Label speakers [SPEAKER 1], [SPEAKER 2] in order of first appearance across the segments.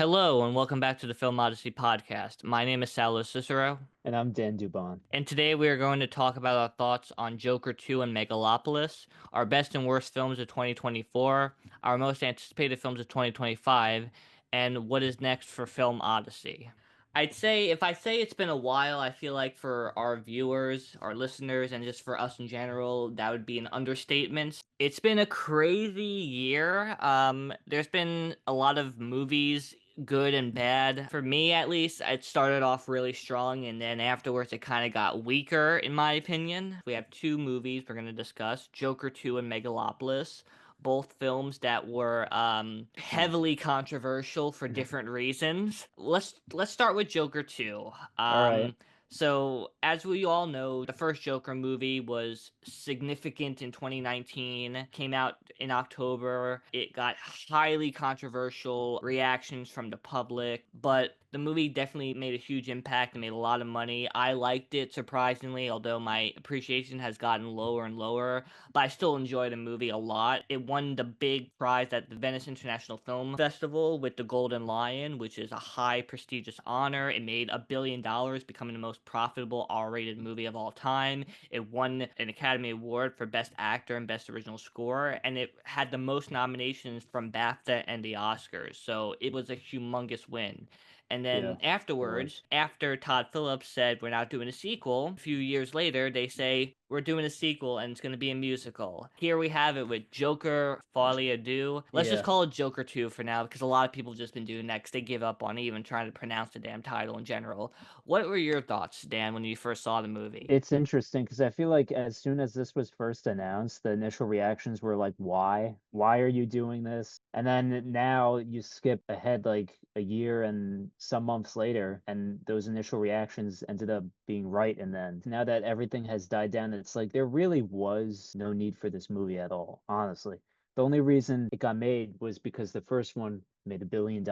[SPEAKER 1] Hello, and welcome back to the Film Odyssey Podcast. My name is Salo Cicero,
[SPEAKER 2] And I'm Dan Dubon.
[SPEAKER 1] and today we are going to talk about our thoughts on Joker 2 and Megalopolis, our best and worst films of 2024, our most anticipated films of 2025, and what is next for Film Odyssey. I'd say, if I say it's been a while, I feel like for our viewers, our listeners, and just for us in general, that would be an understatement. It's been a crazy year. There's been a lot of movies, good and bad. For me, at least, it started off really strong, and then afterwards, it kind of got weaker, in my opinion. We have two movies we're going to discuss, Joker 2 and Megalopolis. Both films that were heavily controversial for different reasons. Let's start with Joker 2.
[SPEAKER 2] All right.
[SPEAKER 1] So as we all know, the first Joker movie was significant in 2019, came out in October. It got highly controversial reactions from the public, but the movie definitely made a huge impact and made a lot of money. I liked it surprisingly, although my appreciation has gotten lower and lower, but I still enjoy the movie a lot. It won the big prize at the Venice International Film Festival with the Golden Lion, which is a high prestigious honor. It made $1 billion, becoming the most profitable R-rated movie of all time. It won an Academy Award for Best Actor and Best Original Score, and it had the most nominations from BAFTA and the Oscars. So it was a humongous win. And
[SPEAKER 2] Yeah,
[SPEAKER 1] then
[SPEAKER 2] it was.
[SPEAKER 1] afterwards, after Todd Phillips said we're not doing a sequel, a few years later they say we're doing a sequel and it's going to be a musical. Here we have it with Joker, Folly Ado. Let's just
[SPEAKER 2] Yeah.
[SPEAKER 1] call it Joker 2 for now because a lot of people have just been doing that because they give up on even trying to pronounce the damn title in general. What were your thoughts, Dan, when you first saw the movie?
[SPEAKER 2] It's interesting because I feel like as soon as this was first announced, the initial reactions were like, why? Why are you doing this? And then now you skip ahead like a year and some months later, and those initial reactions ended up being right. And then now that everything has died down, it's like there really was no need for this movie at all, honestly. The only reason it got made was because the first one made $1 billion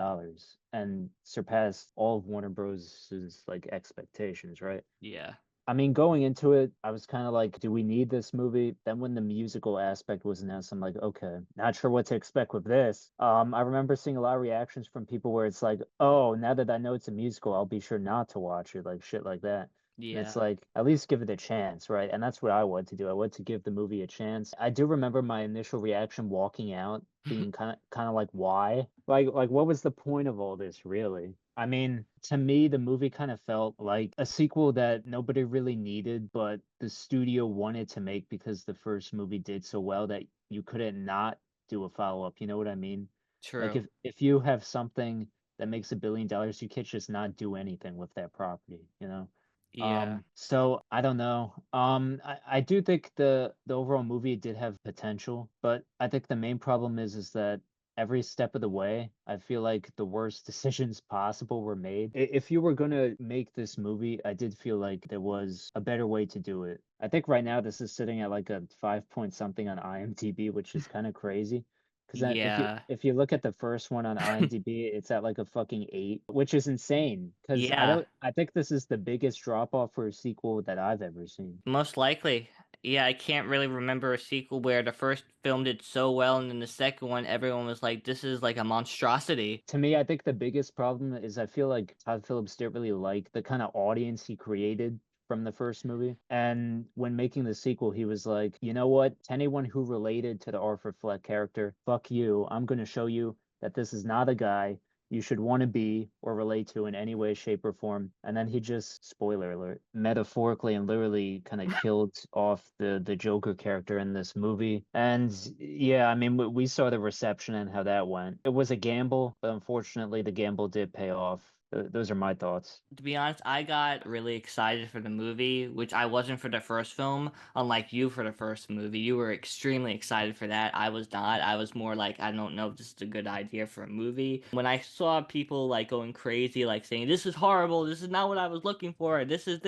[SPEAKER 2] and surpassed all of Warner Bros.'s like expectations, right?
[SPEAKER 1] Yeah.
[SPEAKER 2] I mean, going into it, I was kind of like, do we need this movie? Then when the musical aspect was announced, I'm like, okay, not sure what to expect with this. I remember seeing a lot of reactions from people where it's like, oh, now that I know it's a musical, I'll be sure not to watch it, like shit like that. And it's
[SPEAKER 1] Yeah.
[SPEAKER 2] like, at least give it a chance, right? And that's what I want to do. I want to give the movie a chance. I do remember my initial reaction walking out being kind of like, why? Like what was the point of all this, really? I mean, to me, the movie kind of felt like a sequel that nobody really needed, but the studio wanted to make because the first movie did so well that you couldn't not do a follow-up. You know what I mean? Like
[SPEAKER 1] True.
[SPEAKER 2] if you have something that makes $1 billion, you can't just not do anything with that property, you know?
[SPEAKER 1] Yeah.
[SPEAKER 2] So I don't know. I do think the overall movie did have potential, but I think the main problem is that every step of the way, I feel like the worst decisions possible were made. If you were gonna make this movie, I did feel like there was a better way to do it. I think right now this is sitting at like a 5 point something on IMDb, which is kind of crazy. Because if you
[SPEAKER 1] Yeah.
[SPEAKER 2] if you look at the first one on IMDb, it's at like a fucking 8, which is insane. Because
[SPEAKER 1] Yeah.
[SPEAKER 2] I think this is the biggest drop off for a sequel that I've ever seen.
[SPEAKER 1] Most likely. Yeah, I can't really remember a sequel where the first film did so well and then the second one everyone was like, this is like a monstrosity.
[SPEAKER 2] To me, I think the biggest problem is I feel like Todd Phillips didn't really like the kind of audience he created from the first movie. And when making the sequel, he was like, you know what? To anyone who related to the Arthur Fleck character, fuck you. I'm going to show you that this is not a guy you should want to be or relate to in any way, shape, or form. And then he just, spoiler alert, metaphorically and literally kind of killed off the Joker character in this movie. And yeah, I mean, we saw the reception and how that went. It was a gamble, but unfortunately, the gamble did pay off. Those are my thoughts.
[SPEAKER 1] To be honest, I got really excited for the movie, which I wasn't for the first film. Unlike you for the first movie, you were extremely excited for that. I was not. I was more like, I don't know if this is a good idea for a movie. When I saw people like going crazy, like saying, this is horrible, this is not what I was looking for, this is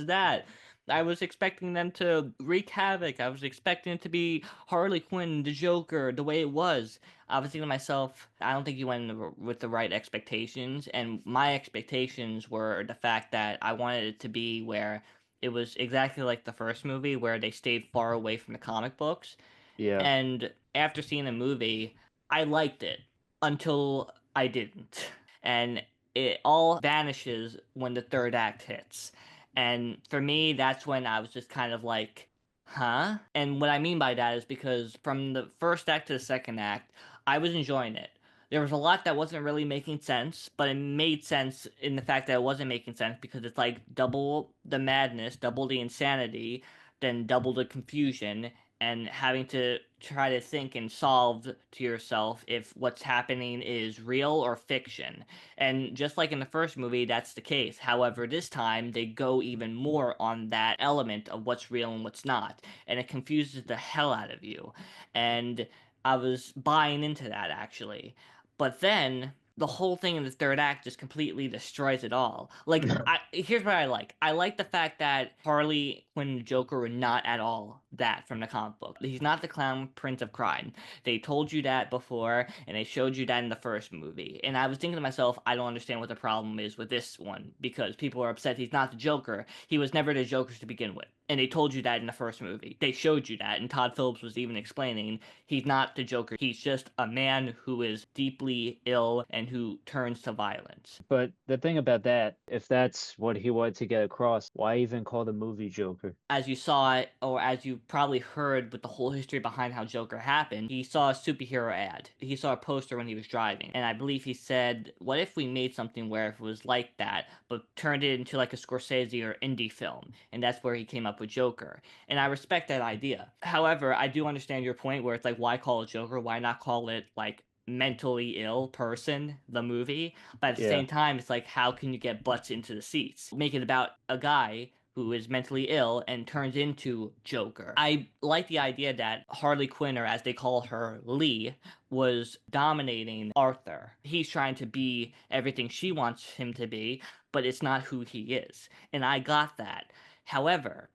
[SPEAKER 1] that. I was expecting them to wreak havoc. I was expecting it to be Harley Quinn, the Joker, the way it was. I was thinking to myself, I don't think you went in with the right expectations. And my expectations were the fact that I wanted it to be where it was exactly like the first movie, where they stayed far away from the comic books.
[SPEAKER 2] Yeah.
[SPEAKER 1] And after seeing the movie, I liked it until I didn't. and it all vanishes when the third act hits. And for me, that's when I was just kind of like, huh? And what I mean by that is because from the first act to the second act, I was enjoying it. There was a lot that wasn't really making sense, but it made sense in the fact that it wasn't making sense because it's like double the madness, double the insanity, then double the confusion, and having to try to think and solve to yourself if what's happening is real or fiction. And just like in the first movie, that's the case. However, this time they go even more on that element of what's real and what's not, and it confuses the hell out of you. And I was buying into that actually. But then the whole thing in the third act just completely destroys it all. Like, here's what I like. I like the fact that Harley Quinn and Joker were not at all that from the comic book. He's not the clown prince of crime. They told you that before, and they showed you that in the first movie. And I was thinking to myself, I don't understand what the problem is with this one because people are upset he's not the Joker. He was never the Joker to begin with. And they told you that in the first movie. They showed you that, and Todd Phillips was even explaining he's not the Joker. He's just a man who is deeply ill and who turns to violence.
[SPEAKER 2] But the thing about that, if that's what he wanted to get across, why even call the movie Joker?
[SPEAKER 1] As you saw it, or as you probably heard with the whole history behind how Joker happened, he saw a superhero ad. He saw a poster when he was driving. And I believe he said, what if we made something where it was like that, but turned it into like a Scorsese or indie film? And that's where he came up with Joker. And I respect that idea. However, I do understand your point where it's like, why call it Joker? Why not call it like mentally ill person, the movie? But at the
[SPEAKER 2] Yeah.
[SPEAKER 1] same time, it's like, how can you get butts into the seats? Make it about a guy who is mentally ill and turns into Joker. I like the idea that Harley Quinn, or as they call her, Lee, was dominating Arthur. He's trying to be everything she wants him to be, but it's not who he is. And I got that. However,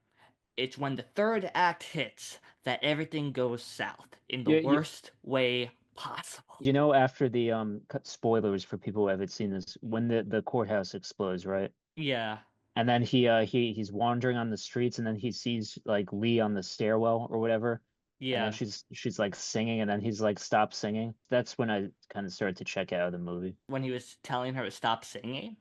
[SPEAKER 1] it's when the third act hits that everything goes south in the
[SPEAKER 2] You,
[SPEAKER 1] worst way possible.
[SPEAKER 2] after the spoilers for people who haven't seen this, when the courthouse explodes, right?
[SPEAKER 1] Yeah,
[SPEAKER 2] And then he's wandering on the streets, and then he sees like Lee on the stairwell or whatever, and then
[SPEAKER 1] yeah.
[SPEAKER 2] she's like singing, and then he's like, stop singing. That's when I kind of started to check out of the movie.
[SPEAKER 1] When he was telling her to stop singing.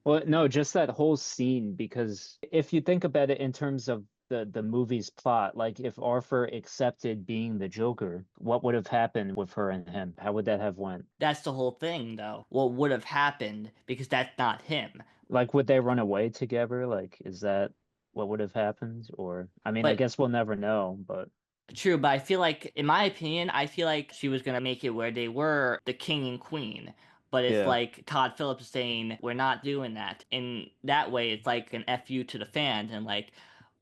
[SPEAKER 2] Well, no, just that whole scene, because if you think about it in terms of the movie's plot, like if Arthur accepted being the Joker, what would have happened with her and him? How would that have went?
[SPEAKER 1] That's the whole thing, though. What would have happened because that's not him.
[SPEAKER 2] Like, would they run away together? Like, is that what would have happened? Or, I mean, I
[SPEAKER 1] But
[SPEAKER 2] guess we'll never know, but
[SPEAKER 1] true, but I feel like, in my opinion, I feel like she was gonna make it where they were the king and queen. But it's
[SPEAKER 2] yeah.
[SPEAKER 1] like Todd Phillips saying, we're not doing that. In that way, it's like an FU to the fans, and like,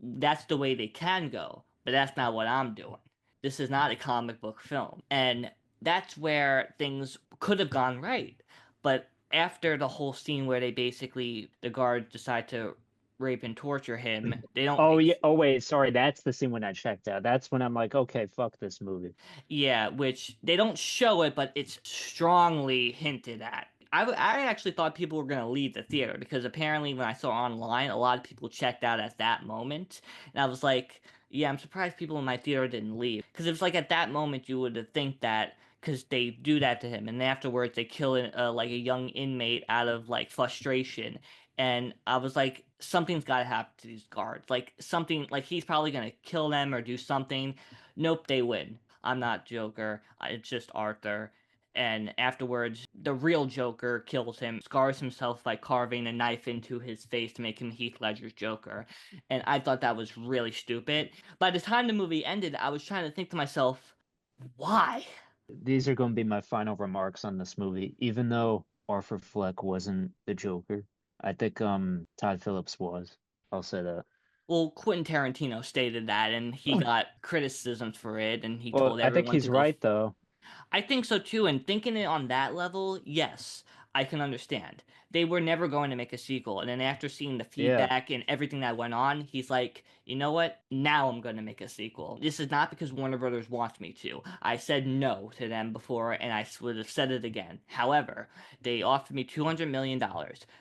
[SPEAKER 1] that's the way they can go, but that's not what I'm doing. This is not a comic book film. And that's where things could have gone right. But after the whole scene where they basically, the guards decide to rape and torture him, they don't.
[SPEAKER 2] Oh yeah. Oh wait, sorry. That's the scene when I checked out. That's when I'm like, okay, fuck this movie.
[SPEAKER 1] Yeah, which they don't show it, but it's strongly hinted at. I actually thought people were going to leave the theater because apparently when I saw online, a lot of people checked out at that moment. And I was like, yeah, I'm surprised people in my theater didn't leave. Because it was like at that moment you would think that because they do that to him. And afterwards they kill like a young inmate out of like frustration. And I was like, something's got to happen to these guards. Like something, like he's probably going to kill them or do something. Nope, they win. I'm not Joker. It's just Arthur. And afterwards, the real Joker kills him, scars himself by carving a knife into his face to make him Heath Ledger's Joker. And I thought that was really stupid. By the time the movie ended, I was trying to think to myself, why?
[SPEAKER 2] These are going to be my final remarks on this movie. Even though Arthur Fleck wasn't the Joker, I think Todd Phillips was. I'll say that.
[SPEAKER 1] Well, Quentin Tarantino stated that, and he got criticisms for it, and he
[SPEAKER 2] Well,
[SPEAKER 1] told
[SPEAKER 2] I think
[SPEAKER 1] everyone to
[SPEAKER 2] he's
[SPEAKER 1] go.
[SPEAKER 2] right though.
[SPEAKER 1] I think so too, and thinking it on that level, yes, I can understand. They were never going to make a sequel, and then after seeing the
[SPEAKER 2] Yeah.
[SPEAKER 1] feedback and everything that went on, he's like, you know what? Now I'm going to make a sequel. This is not because Warner Brothers wants me to. I said no to them before, and I would have said it again. However, they offered me $200 million.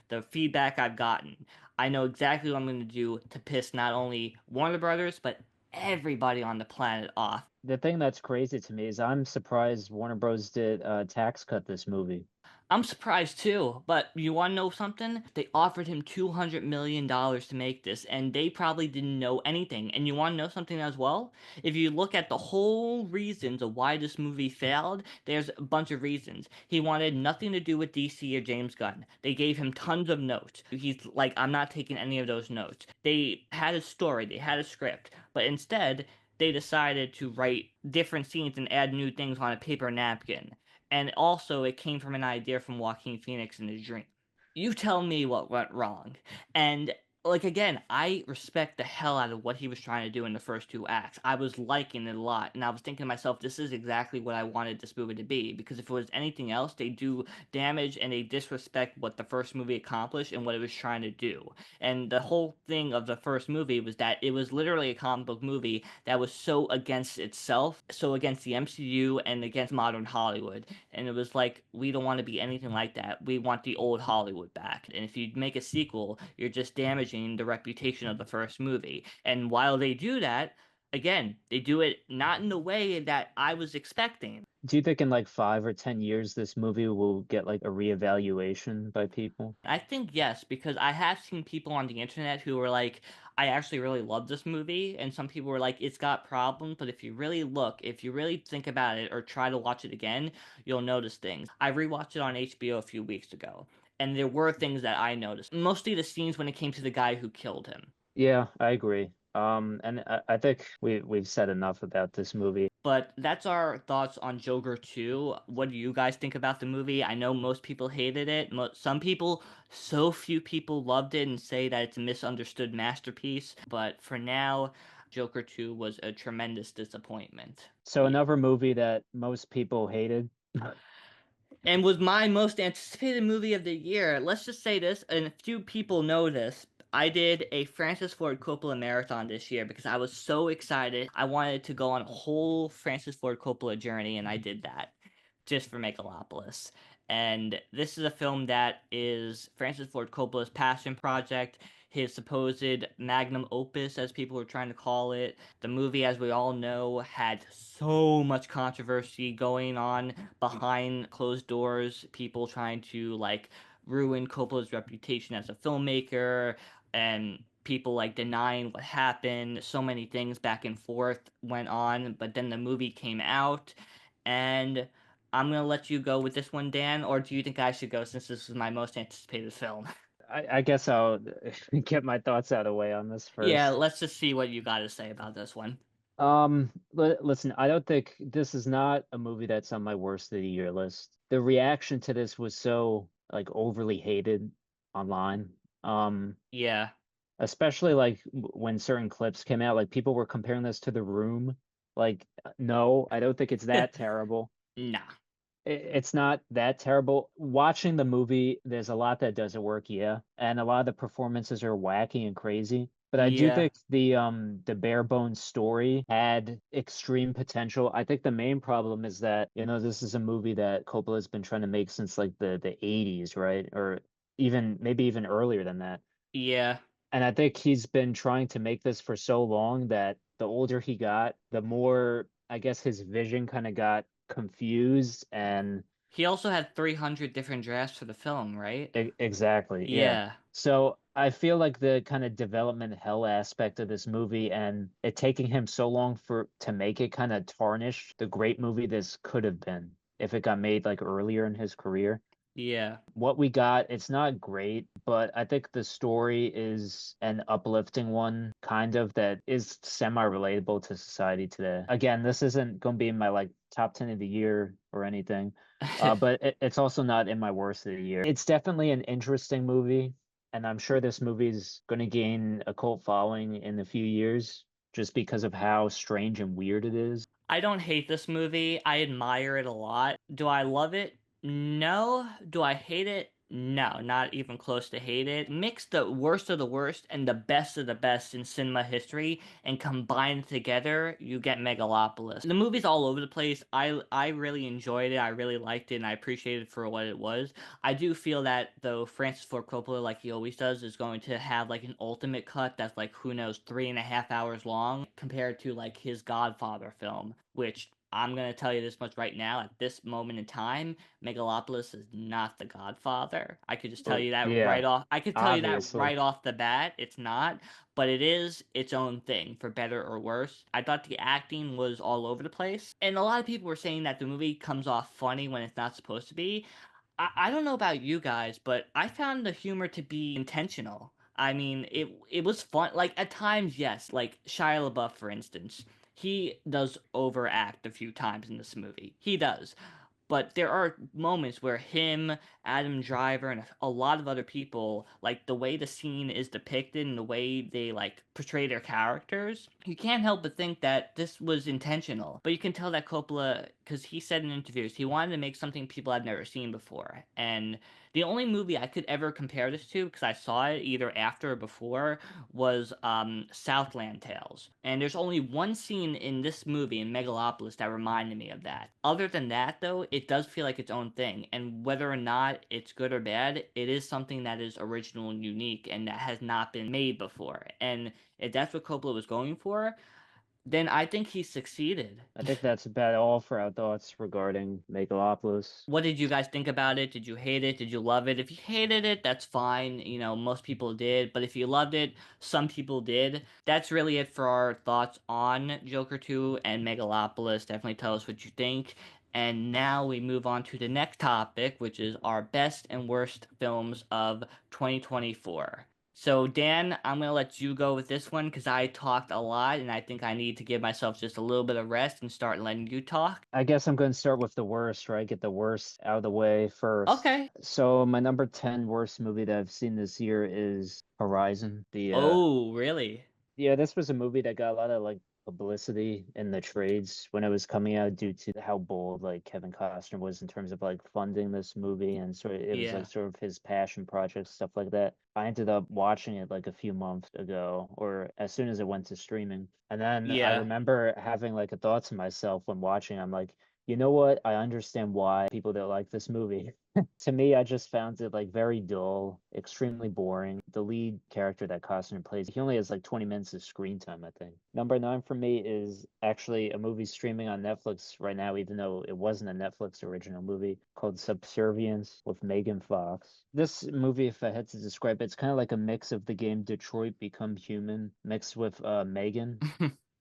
[SPEAKER 1] The feedback I've gotten, I know exactly what I'm going to do to piss not only Warner Brothers, but everybody on the planet off.
[SPEAKER 2] The thing that's crazy to me is I'm surprised Warner Bros. Did tax cut this movie.
[SPEAKER 1] I'm surprised too, but you want to know something? They offered him $200 million to make this, and they probably didn't know anything. And you want to know something as well? If you look at the whole reasons of why this movie failed, there's a bunch of reasons. He wanted nothing to do with DC or James Gunn. They gave him tons of notes. He's like, I'm not taking any of those notes. They had a story, they had a script, but instead, they decided to write different scenes and add new things on a paper napkin. And also, it came from an idea from Joaquin Phoenix in his dream. You tell me what went wrong. And like again, I respect the hell out of what he was trying to do in the first two acts. I was liking it a lot, and I was thinking to myself, this is exactly what I wanted this movie to be. Because if it was anything else, they do damage and they disrespect what the first movie accomplished and what it was trying to do. And the whole thing of the first movie was that it was literally a comic book movie that was so against itself, so against the MCU and against modern Hollywood. And it was like, we don't want to be anything like that. We want the old Hollywood back. And if you make a sequel, you're just damaging the reputation of the first movie. And while they do that, again, they do it not in the way that I was expecting.
[SPEAKER 2] Do you think in like 5 or 10 years this movie will get like a reevaluation by people?
[SPEAKER 1] I think yes, because I have seen people on the internet who were like, I actually really love this movie, and some people were like, it's got problems, but if you really look, if you really think about it or try to watch it again, you'll notice things. I rewatched it on HBO a few weeks ago, and there were things that I noticed. Mostly the scenes when it came to the guy who killed him.
[SPEAKER 2] Yeah, I agree. And I think we've said enough about this movie.
[SPEAKER 1] But that's our thoughts on Joker 2. What do you guys think about the movie? I know most people hated it. Some people, so few people loved it and say that it's a misunderstood masterpiece. But for now, Joker 2 was a tremendous disappointment.
[SPEAKER 2] So another movie that most people hated.
[SPEAKER 1] And was my most anticipated movie of the year. Let's just say this, and a few people know this. I did a Francis Ford Coppola marathon this year because I was so excited. I wanted to go on a whole Francis Ford Coppola journey, and I did that just for Megalopolis. And this is a film that is Francis Ford Coppola's passion project, his supposed magnum opus, as people were trying to call it. The movie, as we all know, had so much controversy going on behind closed doors, people trying to like ruin Coppola's reputation as a filmmaker, and people like denying what happened. So many things back and forth went on, but then the movie came out, and I'm gonna let you go with this one, Dan, or do you think I should go since this is my most anticipated film?
[SPEAKER 2] I guess I'll get my thoughts out of the way on this
[SPEAKER 1] Yeah,
[SPEAKER 2] first.
[SPEAKER 1] let's just see what you got to say about this one.
[SPEAKER 2] Listen, I don't think this is not a movie that's on my worst of the year list. The reaction to this was so like overly hated online. Um,
[SPEAKER 1] Yeah,
[SPEAKER 2] Especially like when certain clips came out, like people were comparing this to The Room. Like, no, I don't think it's that terrible.
[SPEAKER 1] nah,
[SPEAKER 2] It's not that terrible. Watching the movie, there's a lot that doesn't work, yeah, and a lot of the performances are wacky and crazy. But I do
[SPEAKER 1] yeah.
[SPEAKER 2] think the bare bones story had extreme potential. I think the main problem is that, this is a movie that Coppola's been trying to make since like the 80s, right? Or even maybe even earlier than that.
[SPEAKER 1] Yeah,
[SPEAKER 2] And I think he's been trying to make this for so long that the older he got, the more, I guess, his vision kind of got confused. And
[SPEAKER 1] he also had 300 different drafts for the film, right?
[SPEAKER 2] exactly, yeah.
[SPEAKER 1] Yeah.
[SPEAKER 2] So I feel like the kind of development hell aspect of this movie and it taking him so long for to make it kind of tarnished the great movie this could have been if it got made like earlier in his career.
[SPEAKER 1] Yeah.
[SPEAKER 2] What we got, it's not great, but I think the story is an uplifting one, kind of that is semi-relatable to society today. Again, this isn't going to be in my like top 10 of the year or anything, but it's also not in my worst of the year. It's definitely an interesting movie, and I'm sure this movie's going to gain a cult following in a few years just because of how strange and weird it is.
[SPEAKER 1] I don't hate this movie. I admire it a lot. Do I love it? No. Do I hate it? No, not even close to hate it. Mix the worst of the worst and the best of the best in cinema history and combine it together, you get Megalopolis. The movie's all over the place. I really enjoyed it. I really liked it and I appreciated it for what it was. I do feel that though Francis Ford Coppola, like he always does, is going to have like an ultimate cut that's like who knows 3.5 hours long compared to like his Godfather film, which I'm gonna tell you this much right now. At this moment in time, Megalopolis is not The Godfather. I could just tell
[SPEAKER 2] Oh,
[SPEAKER 1] you that
[SPEAKER 2] yeah,
[SPEAKER 1] right off. I could tell you that
[SPEAKER 2] obviously.
[SPEAKER 1] right off the bat. It's not, but it is its own thing, for better or worse. I thought the acting was all over the place, and a lot of people were saying that the movie comes off funny when it's not supposed to be. I don't know about you guys, but I found the humor to be intentional. I mean, it was fun. Like at times, yes. Like Shia LaBeouf, for instance, he does overact a few times in this movie. He does, but there are moments where him, Adam Driver, and a lot of other people, like the way the scene is depicted and the way they like portray their characters, you can't help but think that this was intentional. But you can tell that Coppola, because he said in interviews, he wanted to make something people had never seen before. And the only movie I could ever compare this to, because I saw it either after or before, was Southland Tales. And there's only one scene in this movie, in Megalopolis, that reminded me of that. Other than that, though, it does feel like its own thing. And whether or not it's good or bad, it is something that is original and unique and that has not been made before. And if that's what Coppola was going for, then I think he succeeded.
[SPEAKER 2] I think that's about all for our thoughts regarding Megalopolis.
[SPEAKER 1] What did you guys think about it? Did you hate it? Did you love it? If you hated it, that's fine. You know, most people did. But if you loved it, some people did. That's really it for our thoughts on Joker 2 and Megalopolis. Definitely tell us what you think. And now we move on to the next topic, which is our best and worst films of 2024. So, Dan, I'm going to let you go with this one because I talked a lot and I think I need to give myself just a little bit of rest and start letting you talk.
[SPEAKER 2] I guess I'm going to start with the worst, right? Get the worst out of the way first.
[SPEAKER 1] Okay.
[SPEAKER 2] So my number 10 worst movie that I've seen this year is Horizon.
[SPEAKER 1] Oh, really?
[SPEAKER 2] Yeah, this was a movie that got a lot of like publicity in the trades when it was coming out due to how bold like Kevin Costner was in terms of like funding this movie, and sort of it was like
[SPEAKER 1] Yeah.
[SPEAKER 2] sort of his passion project, stuff like that. I ended up watching it like a few months ago or as soon as it went to streaming. And then I
[SPEAKER 1] Yeah.
[SPEAKER 2] remember having like a thought to myself when watching. I'm like, you know what? I understand why people don't like this movie. To me, I just found it like very dull, extremely boring. The lead character that Costner plays, he only has like 20 minutes of screen time, I think. Number nine for me is actually a movie streaming on Netflix right now, even though it wasn't a Netflix original movie, called Subservience with Megan Fox. This movie, if I had to describe it, it's kind of like a mix of the game Detroit Become Human mixed with Megan.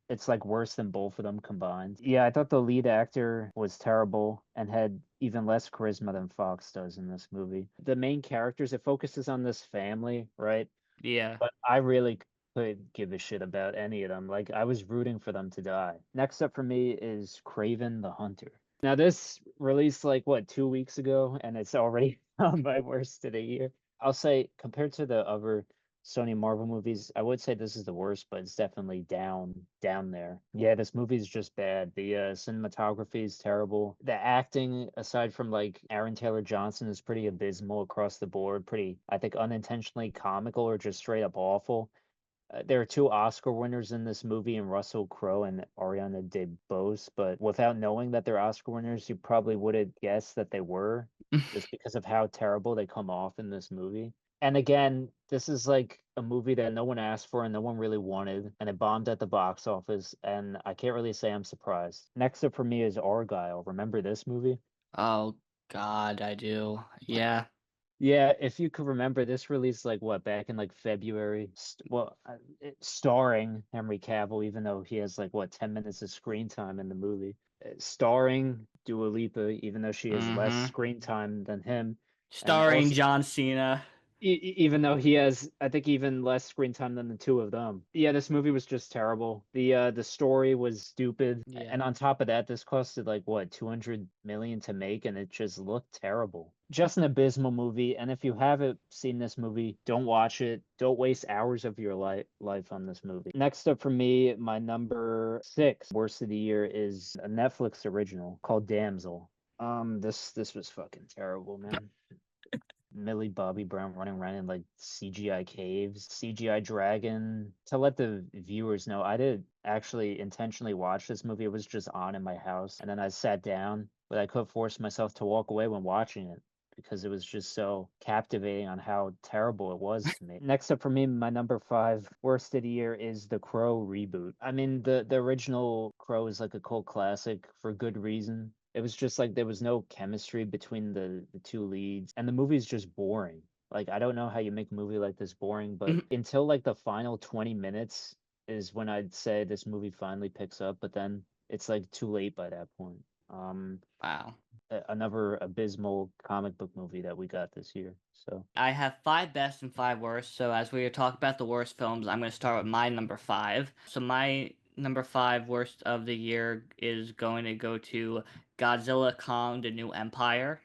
[SPEAKER 2] It's like worse than both of them combined. Yeah, I thought the lead actor was terrible and had even less charisma than Fox does in this movie. The main characters, it focuses on this family, right?
[SPEAKER 1] Yeah.
[SPEAKER 2] But I really couldn't give a shit about any of them. Like I was rooting for them to die. Next up for me is Craven the Hunter. Now this released like what 2 weeks ago, and it's already on my worst of the year. I'll say compared to the other Sony Marvel movies, I would say this is the worst, but it's definitely down there. Yeah, this movie is just bad. The cinematography is terrible. The acting, aside from like Aaron Taylor Johnson, is pretty abysmal across the board. Pretty, I think, unintentionally comical or just straight up awful. There are two Oscar winners in this movie, and Russell Crowe and Ariana DeBose. But without knowing that they're Oscar winners, you probably would have guessed that they were, just because of how terrible they come off in this movie. And again, this is like a movie that no one asked for and no one really wanted, and it bombed at the box office. And I can't really say I'm surprised. Next up for me is Argyle. Remember this movie?
[SPEAKER 1] Oh God, I do. Yeah.
[SPEAKER 2] Yeah, if you could remember, this released like what back in like February. Starring Henry Cavill, even though he has like what 10 minutes of screen time in the movie. Starring Dua Lipa, even though she has less
[SPEAKER 1] Mm-hmm.
[SPEAKER 2] screen time than him, and
[SPEAKER 1] Starring
[SPEAKER 2] also
[SPEAKER 1] John Cena.
[SPEAKER 2] even though he has, I think, even less screen time than the two of them. Yeah, this movie was just terrible. The story was stupid,
[SPEAKER 1] Yeah.
[SPEAKER 2] and on top of that, this costed like what 200 million to make, and it just looked terrible. Just an abysmal movie. And if you haven't seen this movie, don't watch it. Don't waste hours of your life on this movie. Next up for me, my number six worst of the year is a Netflix original called Damsel. This was fucking terrible, man. Millie Bobby Brown running around in like CGI caves, CGI dragon. To let the viewers know, I did actually intentionally watch this movie. It was just on in my house, and then I sat down, but I couldn't force myself to walk away when watching it. because it was just so captivating on how terrible it was to me. Next up for me, my number 5 worst of the year is the Crow reboot. I mean, the original Crow is like a cult classic for good reason. It was just like there was no chemistry between the two leads, and the movie's just boring. Like, I don't know how you make a movie like this boring, but until like the final 20 minutes is when I'd say this movie finally picks up, but then it's like too late by that point.
[SPEAKER 1] Wow.
[SPEAKER 2] Another abysmal comic book movie that we got this year. So
[SPEAKER 1] I have 5 best and 5 worst. So as we talk about the worst films, I'm going to start with my number 5. So my number 5 worst of the year is going to go to Godzilla Kong: The New Empire.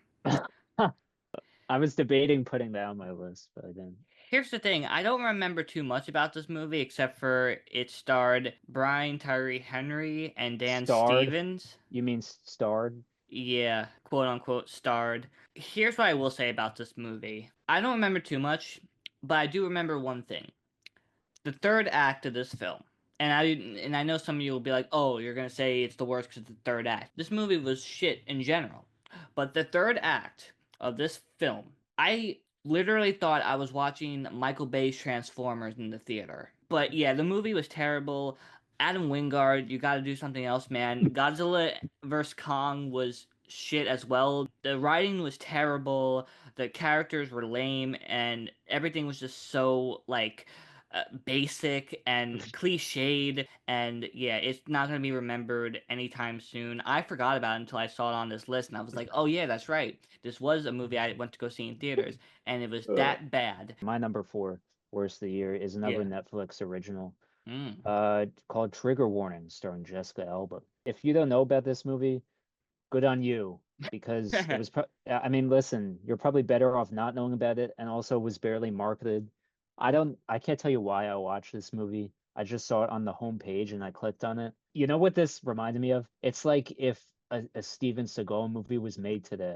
[SPEAKER 2] I was debating putting that on my list, but I didn't.
[SPEAKER 1] Here's the thing, I don't remember too much about this movie except for it starred Brian Tyree Henry and Dan
[SPEAKER 2] Starred?
[SPEAKER 1] Stevens.
[SPEAKER 2] You mean starred?
[SPEAKER 1] Yeah, quote unquote starred. Here's what I will say about this movie. I don't remember too much, but I do remember one thing. The third act of this film. And I know some of you will be like, "Oh, you're going to say it's the worst cuz it's the third act." This movie was shit in general. But the third act of this film, I literally thought I was watching Michael Bay's Transformers in the theater. But yeah, the movie was terrible. Adam Wingard, you got to do something else, man. Godzilla vs Kong was shit as well. The writing was terrible. The characters were lame, and everything was just so like basic and cliched, and yeah, it's not going to be remembered anytime soon. I forgot about it until I saw it on this list, and I was like, oh yeah, that's right, this was a movie I went to go see in theaters, and it was that bad.
[SPEAKER 2] My number 4 worst of the year is another
[SPEAKER 1] Yeah.
[SPEAKER 2] Netflix original
[SPEAKER 1] Mm.
[SPEAKER 2] called Trigger Warning, starring Jessica Alba. If you don't know about this movie, good on you, because it was I mean, listen, you're probably better off not knowing about it, and also was barely marketed. I can't tell you why I watched this movie. I just saw it on the homepage and I clicked on it. You know what this reminded me of? It's like if a Steven Seagal movie was made today.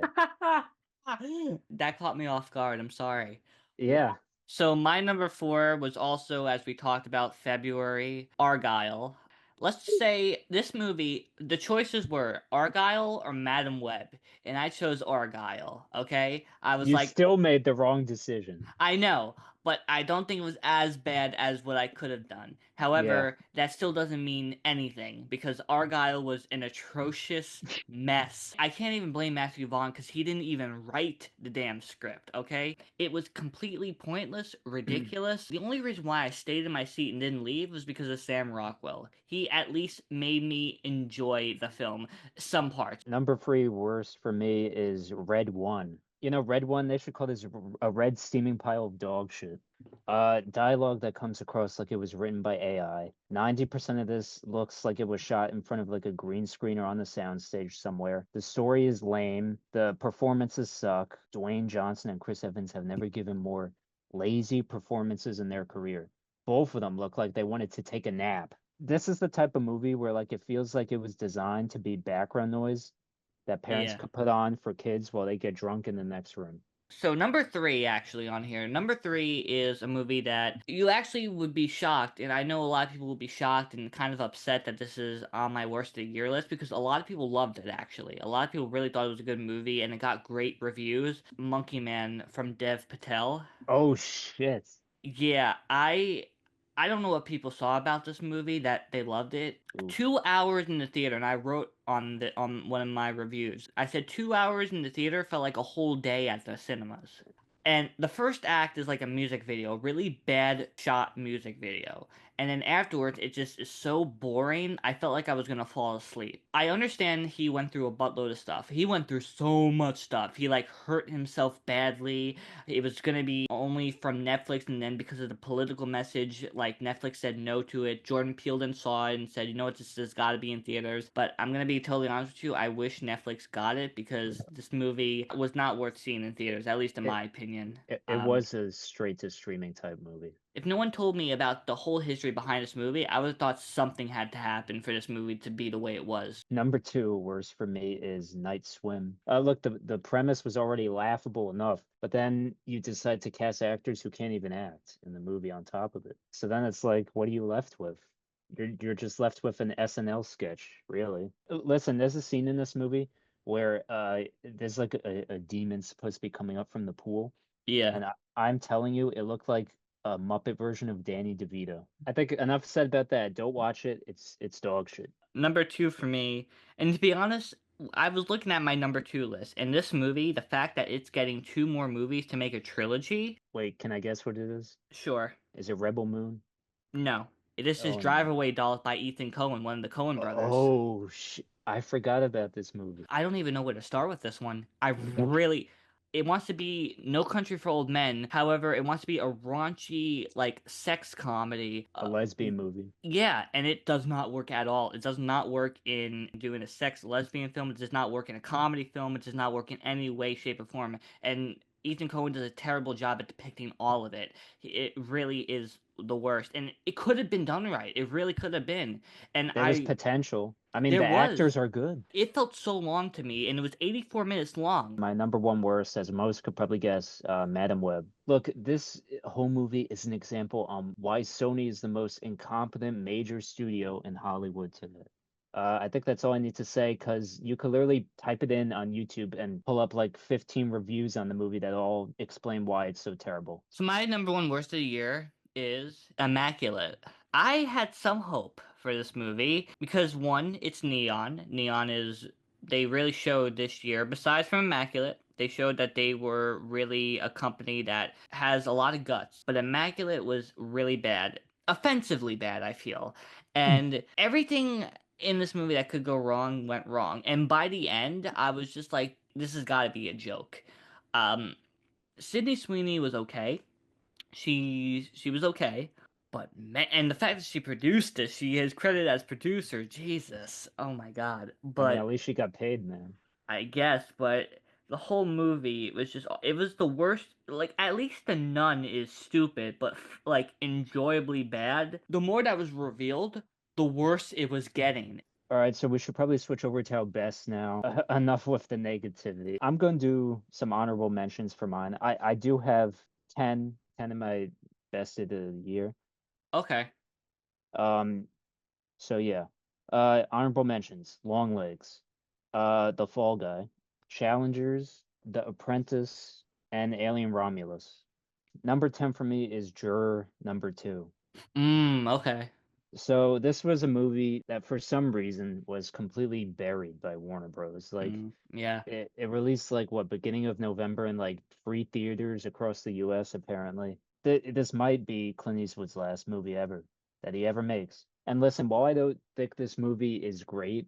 [SPEAKER 1] That caught me off guard, I'm sorry.
[SPEAKER 2] Yeah.
[SPEAKER 1] So my number 4 was also, as we talked about, February, Argyle. Let's say this movie, the choices were Argyle or Madam Web, and I chose Argyle. Okay, I was
[SPEAKER 2] You
[SPEAKER 1] like,
[SPEAKER 2] still made the wrong decision.
[SPEAKER 1] I know, but I don't think it was as bad as what I could have done.
[SPEAKER 2] Yeah.
[SPEAKER 1] However, that still doesn't mean anything because Argyle was an atrocious mess. I can't even blame Matthew Vaughn because he didn't even write the damn script, okay? It was completely pointless, ridiculous. The only reason why I stayed in my seat and didn't leave was because of Sam Rockwell. He at least made me enjoy the film, some parts.
[SPEAKER 2] Number 3 worst for me is Red One. You know, Red One, they should call this a red steaming pile of dog shit. Dialogue that comes across like it was written by AI. 90% of this looks like it was shot in front of like a green screen or on the soundstage somewhere. The story is lame. The performances suck. Dwayne Johnson and Chris Evans have never given more lazy performances in their career. Both of them look like they wanted to take a nap. This is the type of movie where like it feels like it was designed to be background noise that parents
[SPEAKER 1] Yeah.
[SPEAKER 2] could put on for kids while they get drunk in the next room.
[SPEAKER 1] So number 3 actually on here. Number 3 is a movie that you actually would be shocked, and I know a lot of people will be shocked and kind of upset that this is on my worst of the year list because a lot of people loved it actually. A lot of people really thought it was a good movie and it got great reviews. Monkey Man from Dev Patel.
[SPEAKER 2] Oh shit.
[SPEAKER 1] Yeah, I don't know what people saw about this movie that they loved it.
[SPEAKER 2] Ooh.
[SPEAKER 1] 2 hours in the theater, and I wrote on one of my reviews. I said 2 hours in the theater felt like a whole day at the cinemas. And the first act is like a music video, really bad shot music video. And then afterwards, it just is so boring. I felt like I was gonna fall asleep. I understand he went through a buttload of stuff. He went through so much stuff. He like hurt himself badly. It was gonna be only from Netflix, and then because of the political message, like Netflix said no to it. Jordan Peele then saw it and said, you know what, this has got to be in theaters. But I'm gonna be totally honest with you. I wish Netflix got it because this movie was not worth seeing in theaters, at least in
[SPEAKER 2] It,
[SPEAKER 1] my opinion.
[SPEAKER 2] it was a straight to streaming type movie.
[SPEAKER 1] If no one told me about the whole history behind this movie, I would have thought something had to happen for this movie to be the way it was.
[SPEAKER 2] Number 2 worst for me is Night Swim. Look, the premise was already laughable enough, but then you decide to cast actors who can't even act in the movie on top of it. So then it's like, what are you left with? You're just left with an SNL sketch, really. Listen, there's a scene in this movie where there's like a demon supposed to be coming up from the pool,
[SPEAKER 1] Yeah.
[SPEAKER 2] and I'm telling you, it looked like a Muppet version of Danny DeVito. I think enough said about that. Don't watch it. It's dog shit.
[SPEAKER 1] Number two for me, and to be honest, I was looking at my number two list, and this movie, the fact that it's getting two more movies to make a trilogy,
[SPEAKER 2] Wait, can I guess what it is?
[SPEAKER 1] sure.
[SPEAKER 2] Is it Rebel Moon?
[SPEAKER 1] No. This is
[SPEAKER 2] Oh
[SPEAKER 1] Drive
[SPEAKER 2] no.
[SPEAKER 1] Away Dolls by Ethan Coen, one of the Coen brothers.
[SPEAKER 2] Oh I forgot about this movie.
[SPEAKER 1] I don't even know where to start with this one. It wants to be No Country for Old Men. However, it wants to be a raunchy, like, sex comedy.
[SPEAKER 2] A lesbian movie.
[SPEAKER 1] Yeah, and it does not work at all. It does not work in doing a sex lesbian film. It does not work in a comedy film. It does not work in any way, shape, or form. And Ethan Coen does a terrible job at depicting all of it. It really is the worst. And it could have been done right. It really could have been. And
[SPEAKER 2] There was potential. I mean,
[SPEAKER 1] there
[SPEAKER 2] the
[SPEAKER 1] was.
[SPEAKER 2] actors are good.
[SPEAKER 1] It felt so long to me, and it was 84 minutes long.
[SPEAKER 2] My number one worst, as most could probably guess, Madam Web. Look, this whole movie is an example on why Sony is the most incompetent major studio in Hollywood today. I think that's all I need to say because you could literally type it in on YouTube and pull up like 15 reviews on the movie that all explain why it's so terrible.
[SPEAKER 1] So my number one worst of the year is Immaculate. I had some hope for this movie because one, it's Neon. Neon is they really showed this year, besides from Immaculate, they showed that they were really a company that has a lot of guts. But Immaculate was really bad. Offensively bad, I feel. And everything in this movie that could go wrong went wrong. And by the end, I was just like, this has got to be a joke. Um, Sydney Sweeney was okay. She was okay, but man, and the fact that she produced it, she is credited as producer. Jesus, oh my god.
[SPEAKER 2] I mean,
[SPEAKER 1] But
[SPEAKER 2] at least she got paid, man.
[SPEAKER 1] I guess, but the whole movie was just it was the worst. Like at least the Nun is stupid, but like enjoyably bad. The more that was revealed, the worse it was getting.
[SPEAKER 2] All right, so we should probably switch over to our best now. Enough with the negativity. I'm going to do some honorable mentions for mine. I do have 10 in my best of the year.
[SPEAKER 1] Okay.
[SPEAKER 2] Um, so yeah. Honorable mentions: Long Legs, The Fall Guy, Challengers, The Apprentice, and Alien Romulus. Number 10 for me is Juror number 2.
[SPEAKER 1] Okay.
[SPEAKER 2] So this was a movie that for some reason was completely buried by Warner Bros. Like
[SPEAKER 1] Yeah.
[SPEAKER 2] it released like what, beginning of November in like 3 theaters across the US apparently. This might be Clint Eastwood's last movie ever that he ever makes. And listen, while I don't think this movie is great,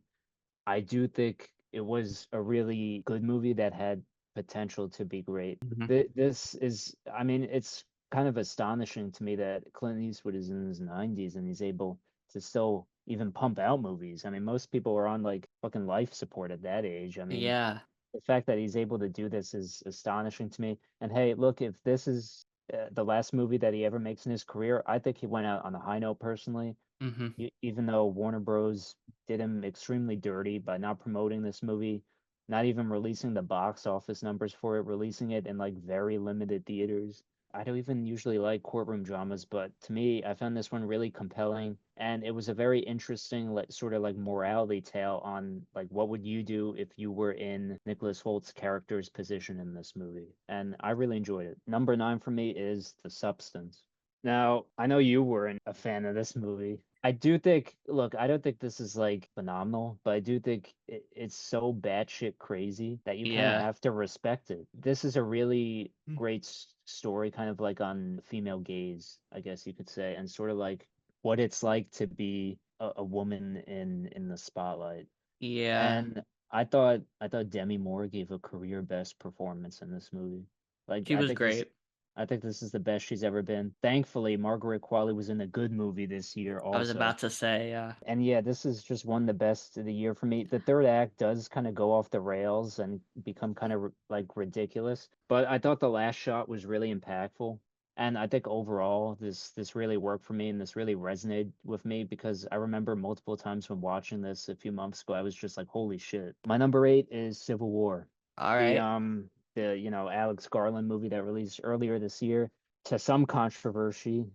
[SPEAKER 2] I do think it was a really good movie that had potential to be great.
[SPEAKER 1] Mhm.
[SPEAKER 2] This is, I mean, it's kind of astonishing to me that Clint Eastwood is in his 90s and he's able to still even pump out movies. I mean, most people are on like fucking life support at that age. I mean,
[SPEAKER 1] Yeah.
[SPEAKER 2] the fact that he's able to do this is astonishing to me. And hey, look, if this is the last movie that he ever makes in his career, I think he went out on a high note personally.
[SPEAKER 1] Mhm.
[SPEAKER 2] Even though Warner Bros. Did him extremely dirty by not promoting this movie, not even releasing the box office numbers for it, releasing it in like very limited theaters. I don't even usually like courtroom dramas, but to me, I found this one really compelling, and it was a very interesting, like sort of like morality tale on like what would you do if you were in Nicholas Holt's character's position in this movie, and I really enjoyed it. Number 9 for me is The Substance. Now, I know you weren't a fan of this movie. I do think, look, I don't think this is like phenomenal, but I do think it's so batshit crazy that you kind of
[SPEAKER 1] Yeah.
[SPEAKER 2] have to respect it. This is a really great story, kind of like on female gaze, I guess you could say, and sort of like what it's like to be a woman in the spotlight.
[SPEAKER 1] Yeah.
[SPEAKER 2] And I thought Demi Moore gave a career best performance in this movie. Like
[SPEAKER 1] She was great.
[SPEAKER 2] I think this is the best she's ever been. Thankfully, Margaret Qualley was in a good movie this year
[SPEAKER 1] I was
[SPEAKER 2] also.
[SPEAKER 1] about to say,
[SPEAKER 2] And yeah, this is just one of the best of the year for me. The third act does kind of go off the rails and become kind of like ridiculous, but I thought the last shot was really impactful. And I think overall this really worked for me and this really resonated with me because I remember multiple times when watching this a few months ago, I was just like, holy shit. My number 8 is Civil War.
[SPEAKER 1] all
[SPEAKER 2] The
[SPEAKER 1] right.
[SPEAKER 2] um Alex Garland movie that released earlier this year to some controversy,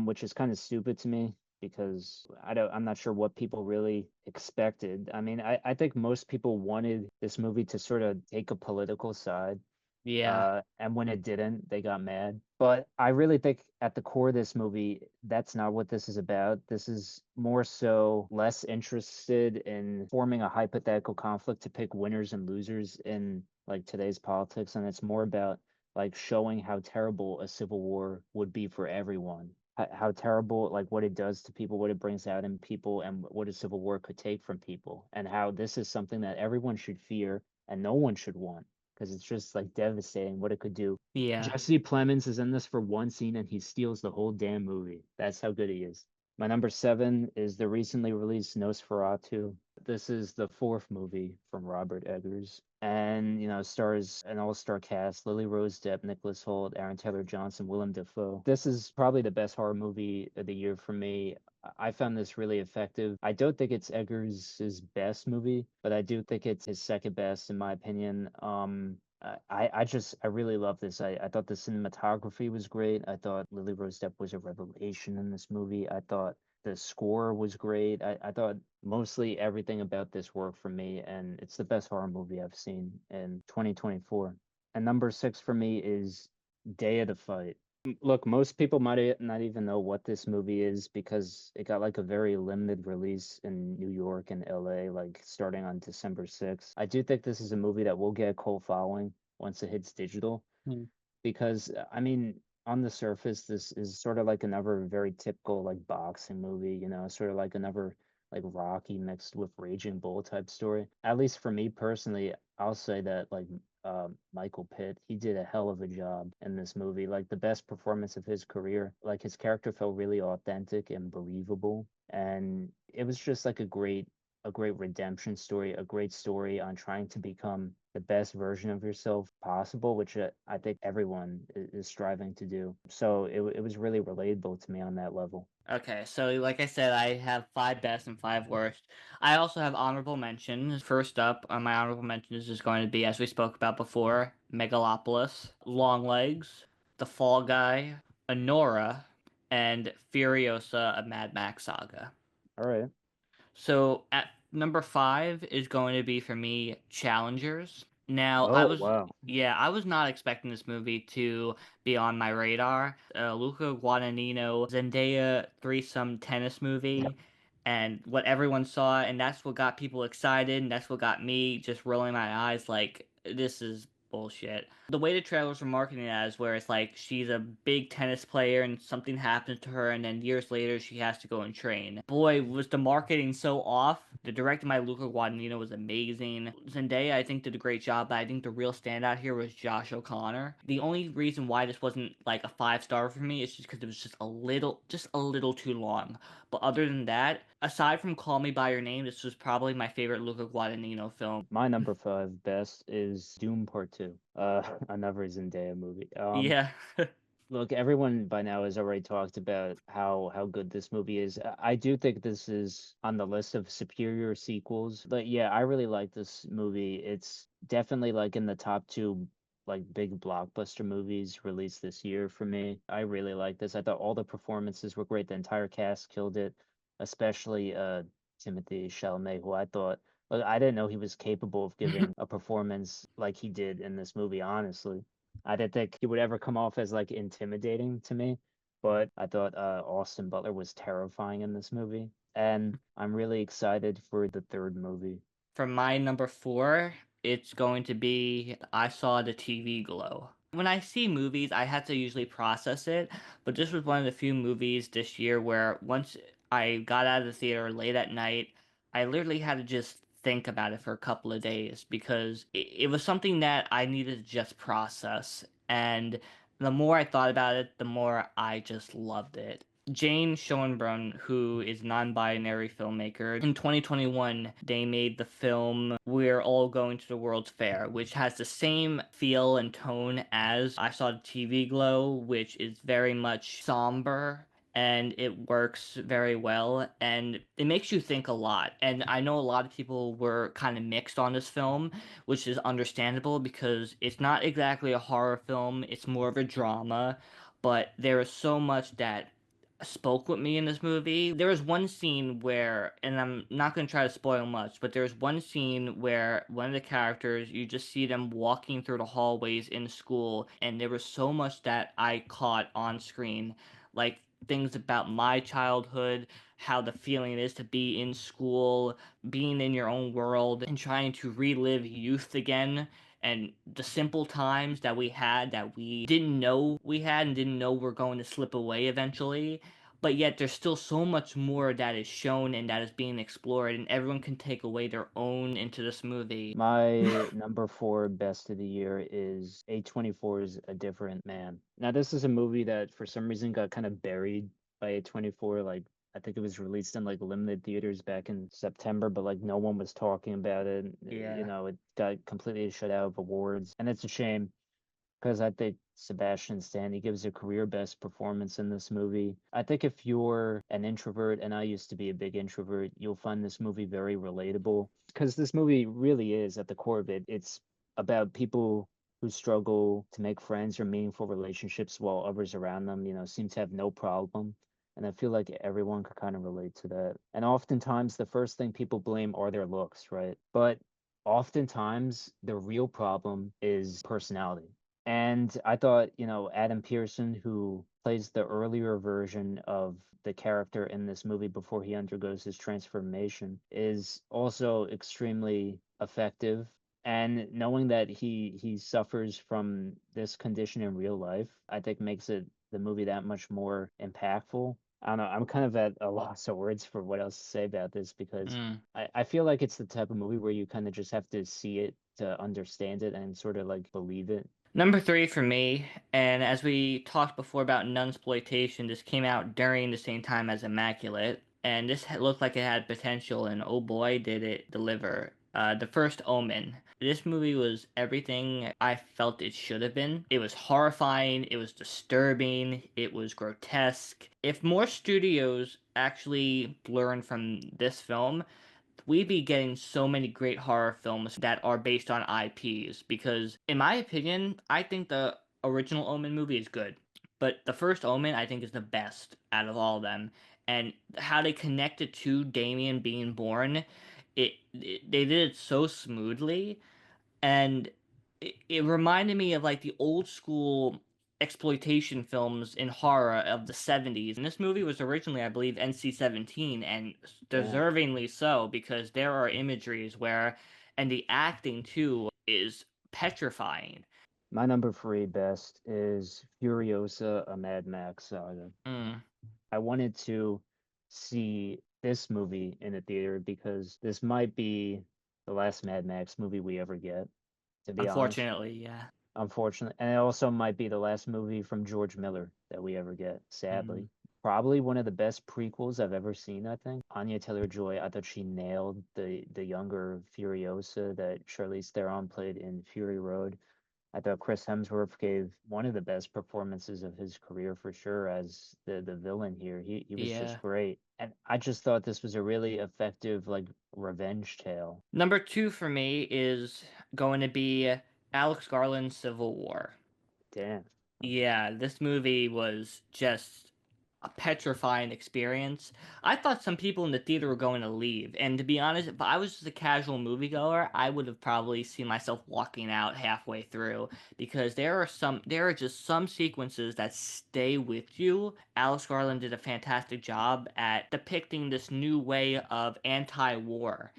[SPEAKER 2] which is kind of stupid to me. because I'm not sure what people really expected. I mean, I think most people wanted this movie to sort of take a political side.
[SPEAKER 1] Yeah.
[SPEAKER 2] And when it didn't, they got mad. But I really think at the core of this movie, that's not what this is about. This is more so less interested in forming a hypothetical conflict to pick winners and losers in like today's politics, and it's more about like showing how terrible a civil war would be for everyone. How terrible, like what it does to people, what it brings out in people, and what a civil war could take from people, and how this is something that everyone should fear and no one should want because it's just like devastating what it could do.
[SPEAKER 1] Yeah.
[SPEAKER 2] Jesse Plemons is in this for one scene and he steals the whole damn movie. That's how good he is. My number seven is the recently released Nosferatu. This is the fourth movie from Robert Eggers, and stars an all-star cast: Lily Rose Depp, Nicholas Hoult, Aaron Taylor Johnson, Willem Dafoe. This is probably the best horror movie of the year for me. I found this really effective. I don't think it's Eggers' best movie, but I do think it's his second best in my opinion. I really love this. I thought the cinematography was great. I thought Lily Rose Depp was a revelation in this movie. I thought the score was great. I thought mostly everything about this worked for me, and it's the best horror movie I've seen in 2024. And number six for me is Day of the Fight. Look, most people might not even know what this movie is because it got like a very limited release in New York and LA, like starting on December 6th. I do think this is a movie that will get a cult following once it hits digital because, I mean, on the surface, this is sort of like another very typical like boxing movie, sort of like another like Rocky mixed with Raging Bull type story. At least for me personally, I'll say that like Michael Pitt, he did a hell of a job in this movie. Like the best performance of his career. Like his character felt really authentic and believable, and it was just like a great redemption story, a great story on trying to become the best version of yourself possible, which I think everyone is striving to do. So it was really relatable to me on that level.
[SPEAKER 1] Okay, so like I said, I have five best and five worst. I also have honorable mentions. First up on my honorable mentions is going to be, as we spoke about before, Megalopolis, Longlegs, The Fall Guy, Honora, and Furiosa: A Mad Max Saga.
[SPEAKER 2] All right.
[SPEAKER 1] So at number five is going to be for me Challengers. Now
[SPEAKER 2] Oh, wow.
[SPEAKER 1] I was not expecting this movie to be on my radar. Luca Guadagnino, Zendaya threesome tennis movie, and what everyone saw, and that's what got people excited, and that's what got me just rolling my eyes like this is bullshit. The way the trailers were marketing it as where it's like she's a big tennis player and something happens to her and then years later she has to go and train. Boy, was the marketing so off. The directing by Luca Guadagnino was amazing. Zendaya, I think, did a great job, but I think the real standout here was Josh O'Connor. The only reason why this wasn't like a 5 star for me is just because it was just a little too long. But other than that, aside from Call Me by Your Name, this was probably my favorite Luca Guadagnino film.
[SPEAKER 2] My number five best is Doom Part Two. Another Zendaya movie.
[SPEAKER 1] Yeah.
[SPEAKER 2] Look, everyone by now has already talked about how good this movie is. I do think this is on the list of superior sequels, but yeah, I really like this movie. It's definitely like in the top two like big blockbuster movies released this year for me. I really like this. I thought all the performances were great. The entire cast killed it, especially Timothy Chalamet, who I thought, like, I didn't know he was capable of giving a performance like he did in this movie, honestly. I didn't think he would ever come off as like intimidating to me, but I thought Austin Butler was terrifying in this movie, and I'm really excited for the third movie.
[SPEAKER 1] For my number four, it's going to be I Saw the TV Glow. When I see movies, I have to usually process it, but this was one of the few movies this year where once I got out of the theater late at night, I literally had to just think about it for a couple of days because it was something that I needed to just process. And the more I thought about it, the more I just loved it. Jane Schoenbrunn, who is a non-binary filmmaker, in 2021 they made the film We're All Going to the World's Fair, which has the same feel and tone as I Saw the TV Glow, which is very much somber and it works very well and it makes you think a lot. And I know a lot of people were kind of mixed on this film, which is understandable because it's not exactly a horror film, it's more of a drama, but there is so much that spoke with me in this movie. There was one scene where, and I'm not going to try to spoil much, but there's one scene where one of the characters, you just see them walking through the hallways in school, and there was so much that I caught on screen, like things about my childhood, how the feeling it is to be in school, being in your own world, and trying to relive youth again and the simple times that we had that we didn't know we had and didn't know were going to slip away eventually. But yet there's still so much more that is shown and that is being explored, and everyone can take away their own into this movie.
[SPEAKER 2] My number four best of the year is A24's A Different Man. Now, this is a movie that for some reason got kind of buried by A24. Like, I think it was released in like limited theaters back in September, but like no one was talking about it. You
[SPEAKER 1] Yeah.
[SPEAKER 2] know, it got completely shut out of awards, and it's a shame because I think Sebastian Stan, he gives a career best performance in this movie. I think if you're an introvert, and I used to be a big introvert, you'll find this movie very relatable because this movie really is at the core of it. It's about people who struggle to make friends or meaningful relationships while others around them, seem to have no problem. And I feel like everyone could kind of relate to that. And oftentimes, the first thing people blame are their looks, right? But oftentimes, the real problem is personality. And I thought, Adam Pearson, who plays the earlier version of the character in this movie before he undergoes his transformation, is also extremely effective. And knowing that he suffers from this condition in real life, I think makes it the movie that much more impactful. I don't know. I'm kind of at a loss of words for what else to say about this because
[SPEAKER 1] Mm.
[SPEAKER 2] I feel like it's the type of movie where you kind of just have to see it to understand it and sort of like believe it.
[SPEAKER 1] Number three for me, and as we talked before about nunsploitation, this came out during the same time as Immaculate, and this looked like it had potential, and oh boy, did it deliver. The First Omen. This movie was everything I felt it should have been. It was horrifying, it was disturbing, it was grotesque. If more studios actually learned from this film, we'd be getting so many great horror films that are based on IPs because, in my opinion, I think the original Omen movie is good, but the first Omen I think is the best out of all of them. And how they connected to Damien being born, they did it so smoothly, and it reminded me of like the old school exploitation films in horror of the 70s. And this movie was originally, I believe, NC-17, and
[SPEAKER 2] Yeah.
[SPEAKER 1] deservingly so, because there are imageries where, and the acting too is petrifying.
[SPEAKER 2] My number three best is Furiosa, a Mad Max saga.
[SPEAKER 1] Mm,
[SPEAKER 2] I wanted to see this movie in a theater because this might be the last Mad Max movie we ever get, to be honest.
[SPEAKER 1] unfortunately, yeah.
[SPEAKER 2] Unfortunately. And it also might be the last movie from George Miller that we ever get,
[SPEAKER 1] Mm,
[SPEAKER 2] sadly. Probably one of the best prequels I've ever seen, I think. Anya Taylor-Joy, I thought she nailed the younger Furiosa that Charlize Theron played in Fury Road. I thought Chris Hemsworth gave one of the best performances of his career for sure as the villain here. He was
[SPEAKER 1] yeah.
[SPEAKER 2] just great. And I just thought this was a really effective like revenge tale.
[SPEAKER 1] Number two for me is going to be Alex Garland's Civil War.
[SPEAKER 2] Damn.
[SPEAKER 1] Yeah, this movie was just a petrifying experience. I thought some people in the theater were going to leave, and to be honest, if I was just a casual moviegoer, I would have probably seen myself walking out halfway through because there are just some sequences that stay with you. Alex Garland did a fantastic job at depicting this new way of anti-war.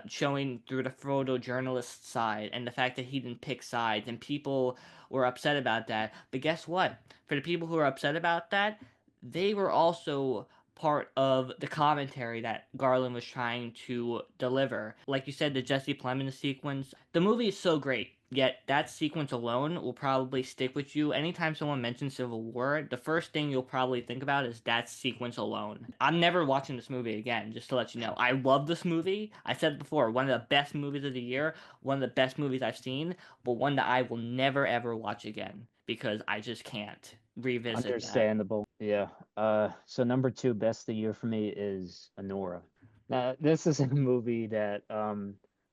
[SPEAKER 1] Showing through the photojournalist side and the fact that he didn't pick sides, and people were upset about that. But guess what? For the people who are upset about that, they were also part of the commentary that Garland was trying to deliver. Like you said, the Jesse Plemons sequence, the movie is so great. Yet that sequence alone will probably stick with you. Anytime someone mentions Civil War, the first thing you'll probably think about is that sequence alone. I'm never watching this movie again, just to let you know. I love this movie. I said it before, one of the best movies of the year, one of the best movies I've seen, but one that I will never ever watch again because I just can't revisit that.
[SPEAKER 2] Understandable. Yeah. So number two best of the year for me is Anora. Now this is a movie that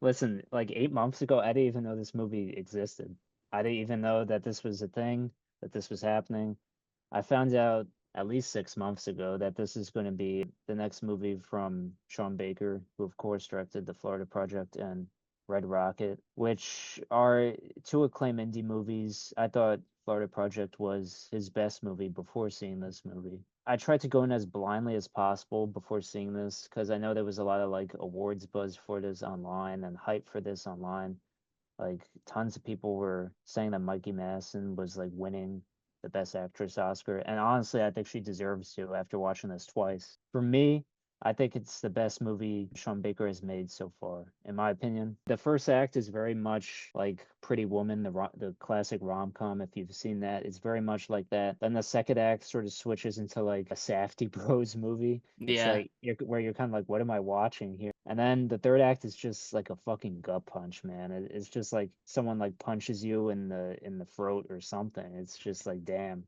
[SPEAKER 2] listen, like 8 months ago, I didn't even know this movie existed. I didn't even know that this was a thing, that this was happening. I found out at least 6 months ago that this is going to be the next movie from Sean Baker, who of course directed The Florida Project and Red Rocket, which are two acclaimed indie movies. I thought Florida Project was his best movie before seeing this movie. I tried to go in as blindly as possible before seeing this because I know there was a lot of like awards buzz for this online and hype for this online. Like tons of people were saying that Mikey Madison was like winning the Best Actress Oscar, and honestly, I think she deserves to after watching this twice. For me, I think it's the best movie Sean Baker has made so far, in my opinion. The first act is very much like Pretty Woman, the classic rom-com. If you've seen that, it's very much like that. Then the second act sort of switches into like a Safdie Bros movie. It's
[SPEAKER 1] Yeah.
[SPEAKER 2] like where you're kind of like, what am I watching here? And then the third act is just like a fucking gut punch, man. It's just like someone like punches you in the throat or something. It's just like, damn,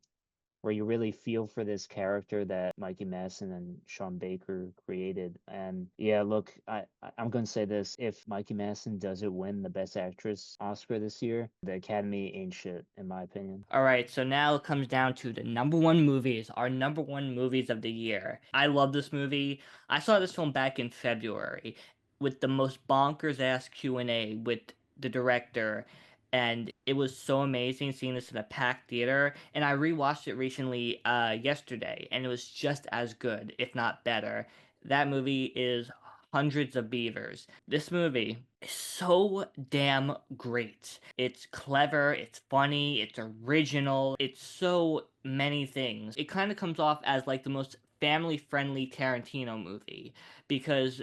[SPEAKER 2] where you really feel for this character that Mikey Madison and Sean Baker created. And yeah, look, I'm going to say this. If Mikey Madison doesn't win the Best Actress Oscar this year, the Academy ain't shit, in my opinion.
[SPEAKER 1] All right, so now it comes down to the number one movies, our number one movies of the year. I love this movie. I saw this film back in February with the most bonkers ass Q&A with the director, and it was so amazing seeing this in a packed theater. And I rewatched it recently yesterday, and it was just as good, if not better. That movie is Hundreds of Beavers. This movie is so damn great. It's clever, it's funny, it's original, it's so many things. It kind of comes off as like the most family friendly Tarantino movie because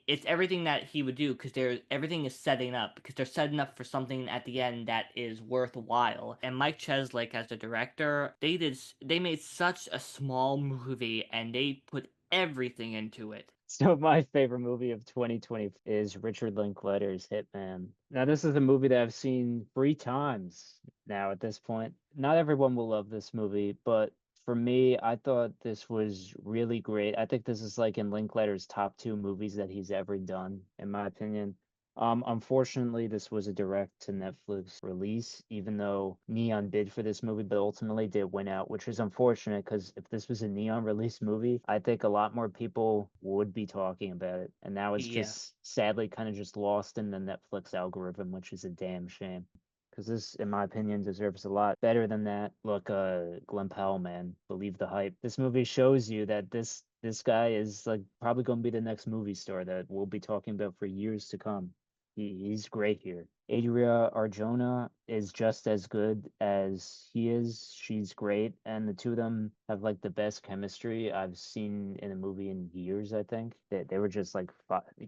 [SPEAKER 1] it's everything that he would do because everything is setting up because they're setting up for something at the end that is worthwhile. And Mike Cheslake as the director, they made such a small movie and they put everything into it.
[SPEAKER 2] So my favorite movie of 2020 is Richard Linklater's Hitman. Now this is a movie that I've seen 3 times now at this point. Not everyone will love this movie, but for me, I thought this was really great. I think this is like in Linklater's top two movies that he's ever done, in my opinion. Unfortunately, this was a direct to Netflix release, even though Neon bid for this movie, but ultimately did win out, which is unfortunate because if this was a Neon release movie, I think a lot more people would be talking about it. And now it's
[SPEAKER 1] Yeah.
[SPEAKER 2] just sadly kind of just lost in the Netflix algorithm, which is a damn shame. Because this, in my opinion, deserves a lot better than that. Look, Glenn Powell, man, believe the hype. This movie shows you that this guy is like probably going to be the next movie star that we'll be talking about for years to come. He's great here. Adria Arjona is just as good as he is. She's great, and the two of them have like the best chemistry I've seen in a movie in years. I think they were just like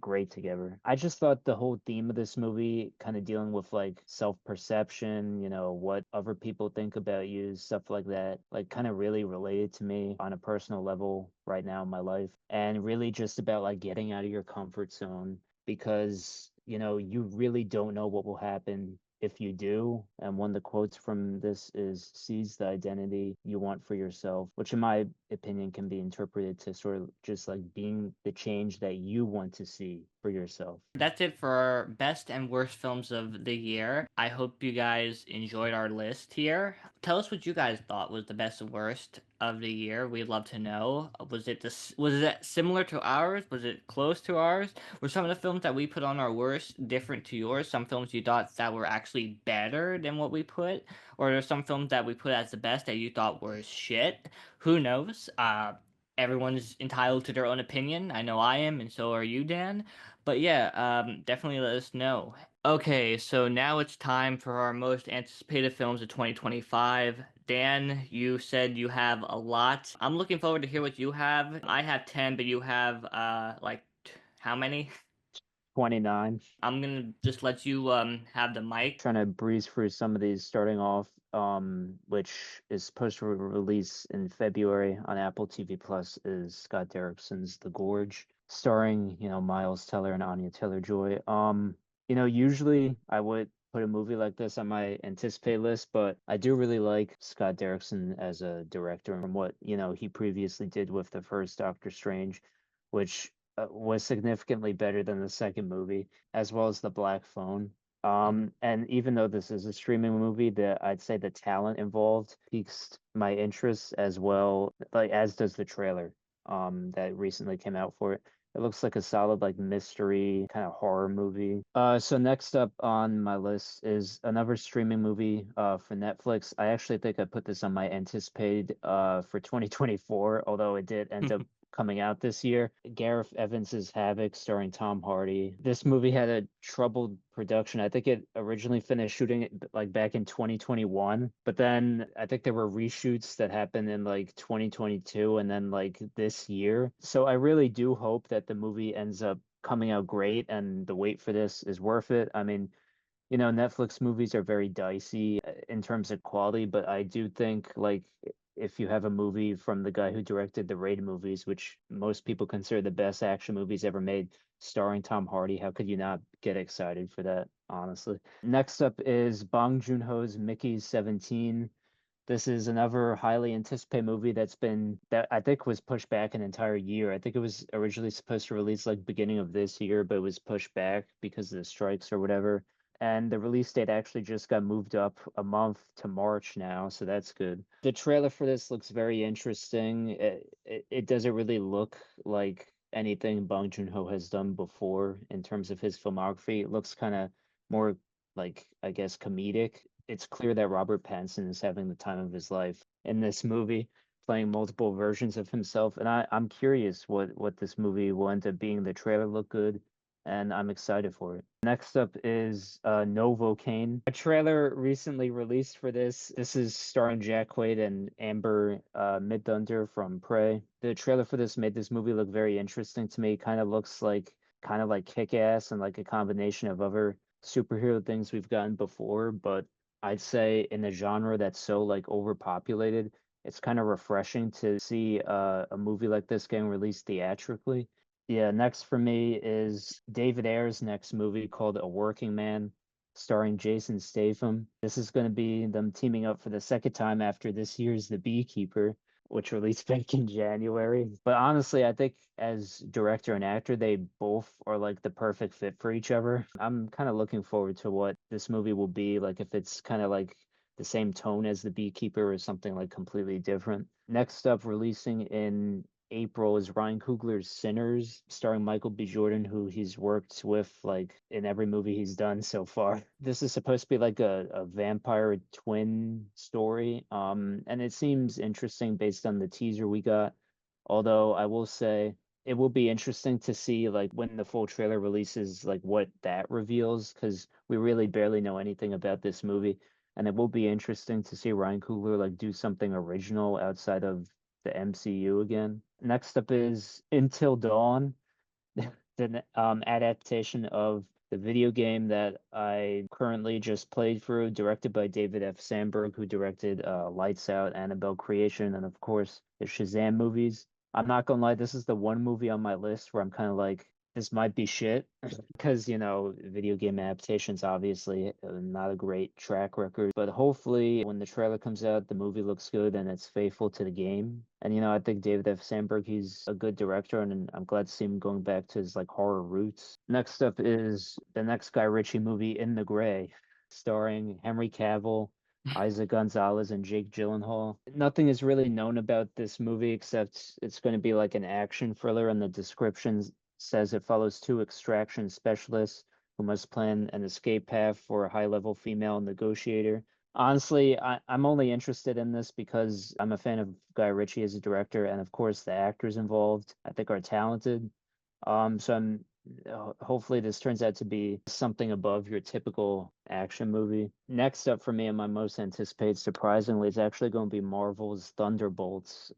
[SPEAKER 2] great together. I just thought the whole theme of this movie, kind of dealing with like self-perception, what other people think about you, stuff like that, like kind of really related to me on a personal level right now in my life, and really just about like getting out of your comfort zone because you really don't know what will happen if you do. And one of the quotes from this is seize the identity you want for yourself, which in my opinion can be interpreted to sort of just like being the change that you want to see for yourself.
[SPEAKER 1] That's it for our best and worst films of the year. I hope you guys enjoyed our list here. Tell us what you guys thought was the best and worst of the year. We'd love to know. Was it similar to ours? Was it close to ours? Were some of the films that we put on our worst different to yours? Some films you thought that were actually better than what we put? Or are there some films that we put as the best that you thought were shit? Who knows? Everyone's entitled to their own opinion. I know I am, and so are you, Dan. But yeah, definitely let us know. Okay, so now it's time for our most anticipated films of 2025. Dan, you said you have a lot. I'm looking forward to hear what you have. I have 10, but you have how many?
[SPEAKER 2] 29.
[SPEAKER 1] I'm gonna just let you have the mic.
[SPEAKER 2] Trying to breeze through some of these starting off, which is supposed to release in February on Apple TV Plus, is Scott Derrickson's The Gorge, starring, Miles Teller and Anya Taylor-Joy. Usually I would put a movie like this on my anticipate list, but I do really like Scott Derrickson as a director from what, he previously did with the first Doctor Strange, which was significantly better than the second movie, as well as The Black Phone. And even though this is a streaming movie, I'd say the talent involved piques my interest as well, like as does the trailer that recently came out for it. It looks like a solid like mystery kind of horror movie. So next up on my list is another streaming movie for Netflix. I actually think I put this on my anticipated for 2024, although it did end up coming out this year. Gareth Evans's Havoc, starring Tom Hardy. This movie had a troubled production. I think it originally finished shooting it like back in 2021, but then I think there were reshoots that happened in like 2022 and then like this year. So I really do hope that the movie ends up coming out great and the wait for this is worth it. I mean, Netflix movies are very dicey in terms of quality, but I do think like if you have a movie from the guy who directed the Raid movies, which most people consider the best action movies ever made, starring Tom Hardy, how could you not get excited for that, honestly? Next up is Bong Joon-ho's Mickey's 17. This is another highly anticipated movie that I think was pushed back an entire year. I think it was originally supposed to release like beginning of this year, but it was pushed back because of the strikes or whatever. And the release date actually just got moved up a month to March now, so that's good. The trailer for this looks very interesting. It doesn't really look like anything Bong Joon-ho has done before in terms of his filmography. It looks kind of more like, I guess, comedic. It's clear that Robert Pattinson is having the time of his life in this movie, playing multiple versions of himself. And I'm curious what this movie will end up being. The trailer looked good, and I'm excited for it. Next up is Novocaine. A trailer recently released for this. This is starring Jack Quaid and Amber Midthunder from Prey. The trailer for this made this movie look very interesting to me. Kind of looks like Kick-Ass and like a combination of other superhero things we've gotten before, but I'd say in a genre that's so like overpopulated, it's kind of refreshing to see a movie like this getting released theatrically. Yeah, next for me is David Ayer's next movie called A Working Man, starring Jason Statham. This is going to be them teaming up for the second time after this year's The Beekeeper, which released back in January. But honestly, I think as director and actor, they both are like the perfect fit for each other. I'm kind of looking forward to what this movie will be, like if it's kind of like the same tone as The Beekeeper or something like completely different. Next up, releasing in April is Ryan Coogler's Sinners, starring Michael B. Jordan, who he's worked with like in every movie he's done so far. This is supposed to be like a vampire twin story. And it seems interesting based on the teaser we got. Although I will say it will be interesting to see like when the full trailer releases, like what that reveals, because we really barely know anything about this movie. And it will be interesting to see Ryan Coogler like do something original outside of the MCU again. Next up is Until Dawn, the adaptation of the video game that I currently just played through, directed by David F. Sandberg, who directed Lights Out, Annabelle Creation, and of course the Shazam movies. I'm not gonna lie, this is the one movie on my list where I'm kind of like, this might be shit because video game adaptations obviously not a great track record, but hopefully when the trailer comes out the movie looks good and it's faithful to the game. And I think David F. Sandberg, he's a good director, and I'm glad to see him going back to his like horror roots. Next up is the next Guy Ritchie movie, In the Gray, starring Henry Cavill, Isaac Gonzalez, and Jake Gyllenhaal. Nothing is really known about this movie except it's going to be like an action thriller, and the description says it follows two extraction specialists who must plan an escape path for a high-level female negotiator. Honestly, I'm only interested in this because I'm a fan of Guy Ritchie as a director, and of course the actors involved I think are talented. So hopefully this turns out to be something above your typical action movie. Next up for me and my most anticipated, surprisingly, is actually going to be Marvel's Thunderbolts,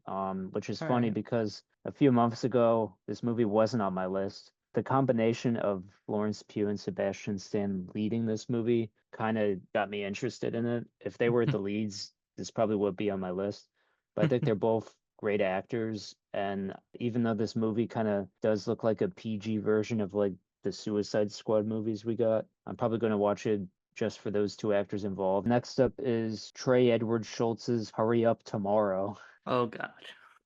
[SPEAKER 2] which is
[SPEAKER 1] All
[SPEAKER 2] funny
[SPEAKER 1] right.
[SPEAKER 2] because a few months ago this movie wasn't on my list. The combination of Florence Pugh and Sebastian Stan leading this movie kind of got me interested in it. If they were the leads, this probably would be on my list. But I think they're both great actors. And even though this movie kind of does look like a PG version of like the Suicide Squad movies we got, I'm probably going to watch it just for those two actors involved. Next up is Trey Edward Schultz's Hurry Up Tomorrow.
[SPEAKER 1] Oh God.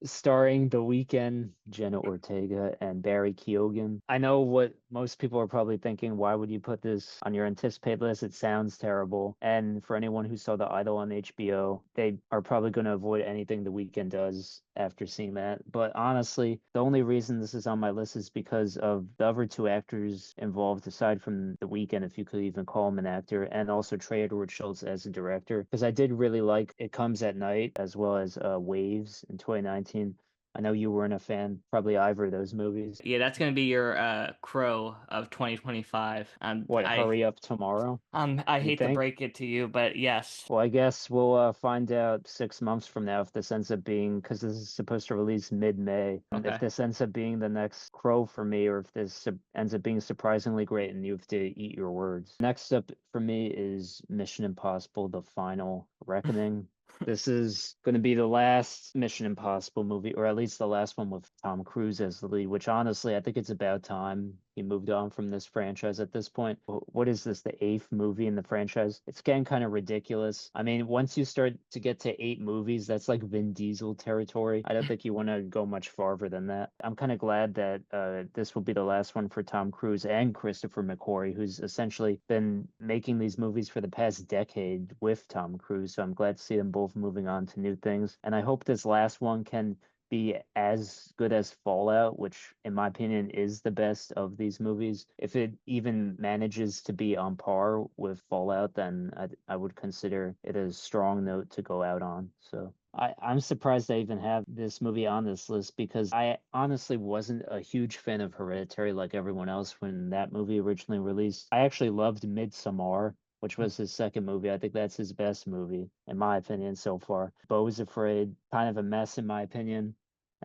[SPEAKER 2] starring The Weeknd, Jenna Ortega, and Barry Keoghan. I know what most people are probably thinking. Why would you put this on your anticipated list? It sounds terrible. And for anyone who saw The Idol on HBO, they are probably going to avoid anything The Weeknd does after seeing that. But honestly, the only reason this is on my list is because of the other two actors involved, aside from The Weeknd, if you could even call him an actor, and also Trey Edward Schultz as a director. Because I did really like It Comes at Night as well as Waves in 2019. I know you weren't a fan, probably either of those movies.
[SPEAKER 1] Yeah, that's gonna be your crow of 2025.
[SPEAKER 2] What, Hurry Up Tomorrow,
[SPEAKER 1] I
[SPEAKER 2] you
[SPEAKER 1] hate to
[SPEAKER 2] think?
[SPEAKER 1] break it to you, but yes.
[SPEAKER 2] Well, I guess we'll find out 6 months from now if this ends up being, because this is supposed to release mid-May, if
[SPEAKER 1] Okay.
[SPEAKER 2] this ends up being the next Crow for me, or if this ends up being surprisingly great and you have to eat your words. Next up for me is Mission Impossible: The Final Reckoning. This is going to be the last Mission Impossible movie, or at least the last one with Tom Cruise as the lead, which honestly, I think it's about time he moved on from this franchise at this point. What is this, the eighth movie in the franchise? It's getting kind of ridiculous. I mean, once you start to get to 8 movies, that's like Vin Diesel territory. I don't think you want to go much farther than that. I'm kind of glad that this will be the last one for Tom Cruise and Christopher McQuarrie, who's essentially been making these movies for the past decade with Tom Cruise. So I'm glad to see them both moving on to new things. And I hope this last one can be as good as Fallout, which in my opinion is the best of these movies. If it even manages to be on par with Fallout, then I would consider it a strong note to go out on. So I'm surprised I even have this movie on this list because I honestly wasn't a huge fan of Hereditary like everyone else when that movie originally released. I actually loved Midsommar, which was his second movie. I think that's his best movie, in my opinion, so far. Beau is Afraid, kind of a mess, in my opinion.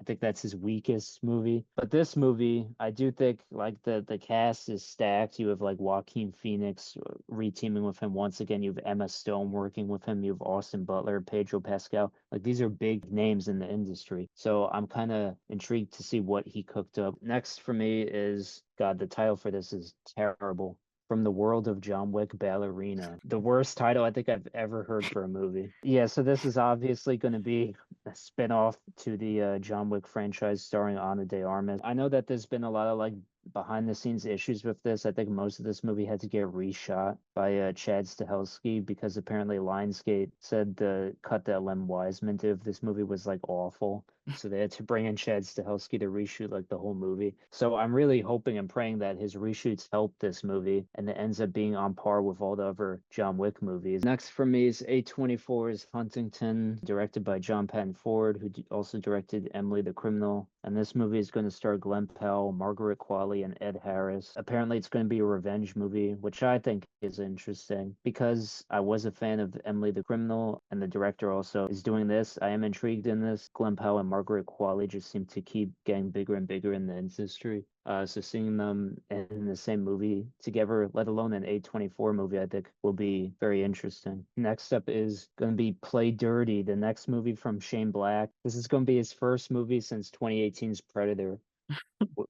[SPEAKER 2] I think that's his weakest movie. But this movie, I do think like the cast is stacked. You have like Joaquin Phoenix reteaming with him once again. You have Emma Stone working with him. You have Austin Butler, Pedro Pascal. Like these are big names in the industry. So I'm kind of intrigued to see what he cooked up. Next for me is, God, the title for this is terrible. From the World of John Wick Ballerina. The worst title I think I've ever heard for a movie. Yeah, so this is obviously going to be a spin-off to the John Wick franchise starring Ana de Armas. I know that there's been a lot of like behind the scenes issues with this. I think most of this movie had to get reshot by Chad Stahelski because apparently Lionsgate said the cut that Len Wiseman did of this movie was like awful. So they had to bring in Chad Stahelski to reshoot like the whole movie. So I'm really hoping and praying that his reshoots help this movie and it ends up being on par with all the other John Wick movies. Next for me is A24's Huntington, directed by John Patton Ford, who also directed Emily the Criminal. And this movie is going to star Glenn Powell, Margaret Qualley, and Ed Harris. Apparently, it's going to be a revenge movie, which I think is interesting because I was a fan of Emily the Criminal, and the director also is doing this. I am intrigued in this. Glenn Powell and Margaret Qualley just seem to keep getting bigger and bigger in the industry. So seeing them in the same movie together, let alone an A24 movie, I think will be very interesting. Next up is going to be Play Dirty, the next movie from Shane Black. This is going to be his first movie since 2018's Predator,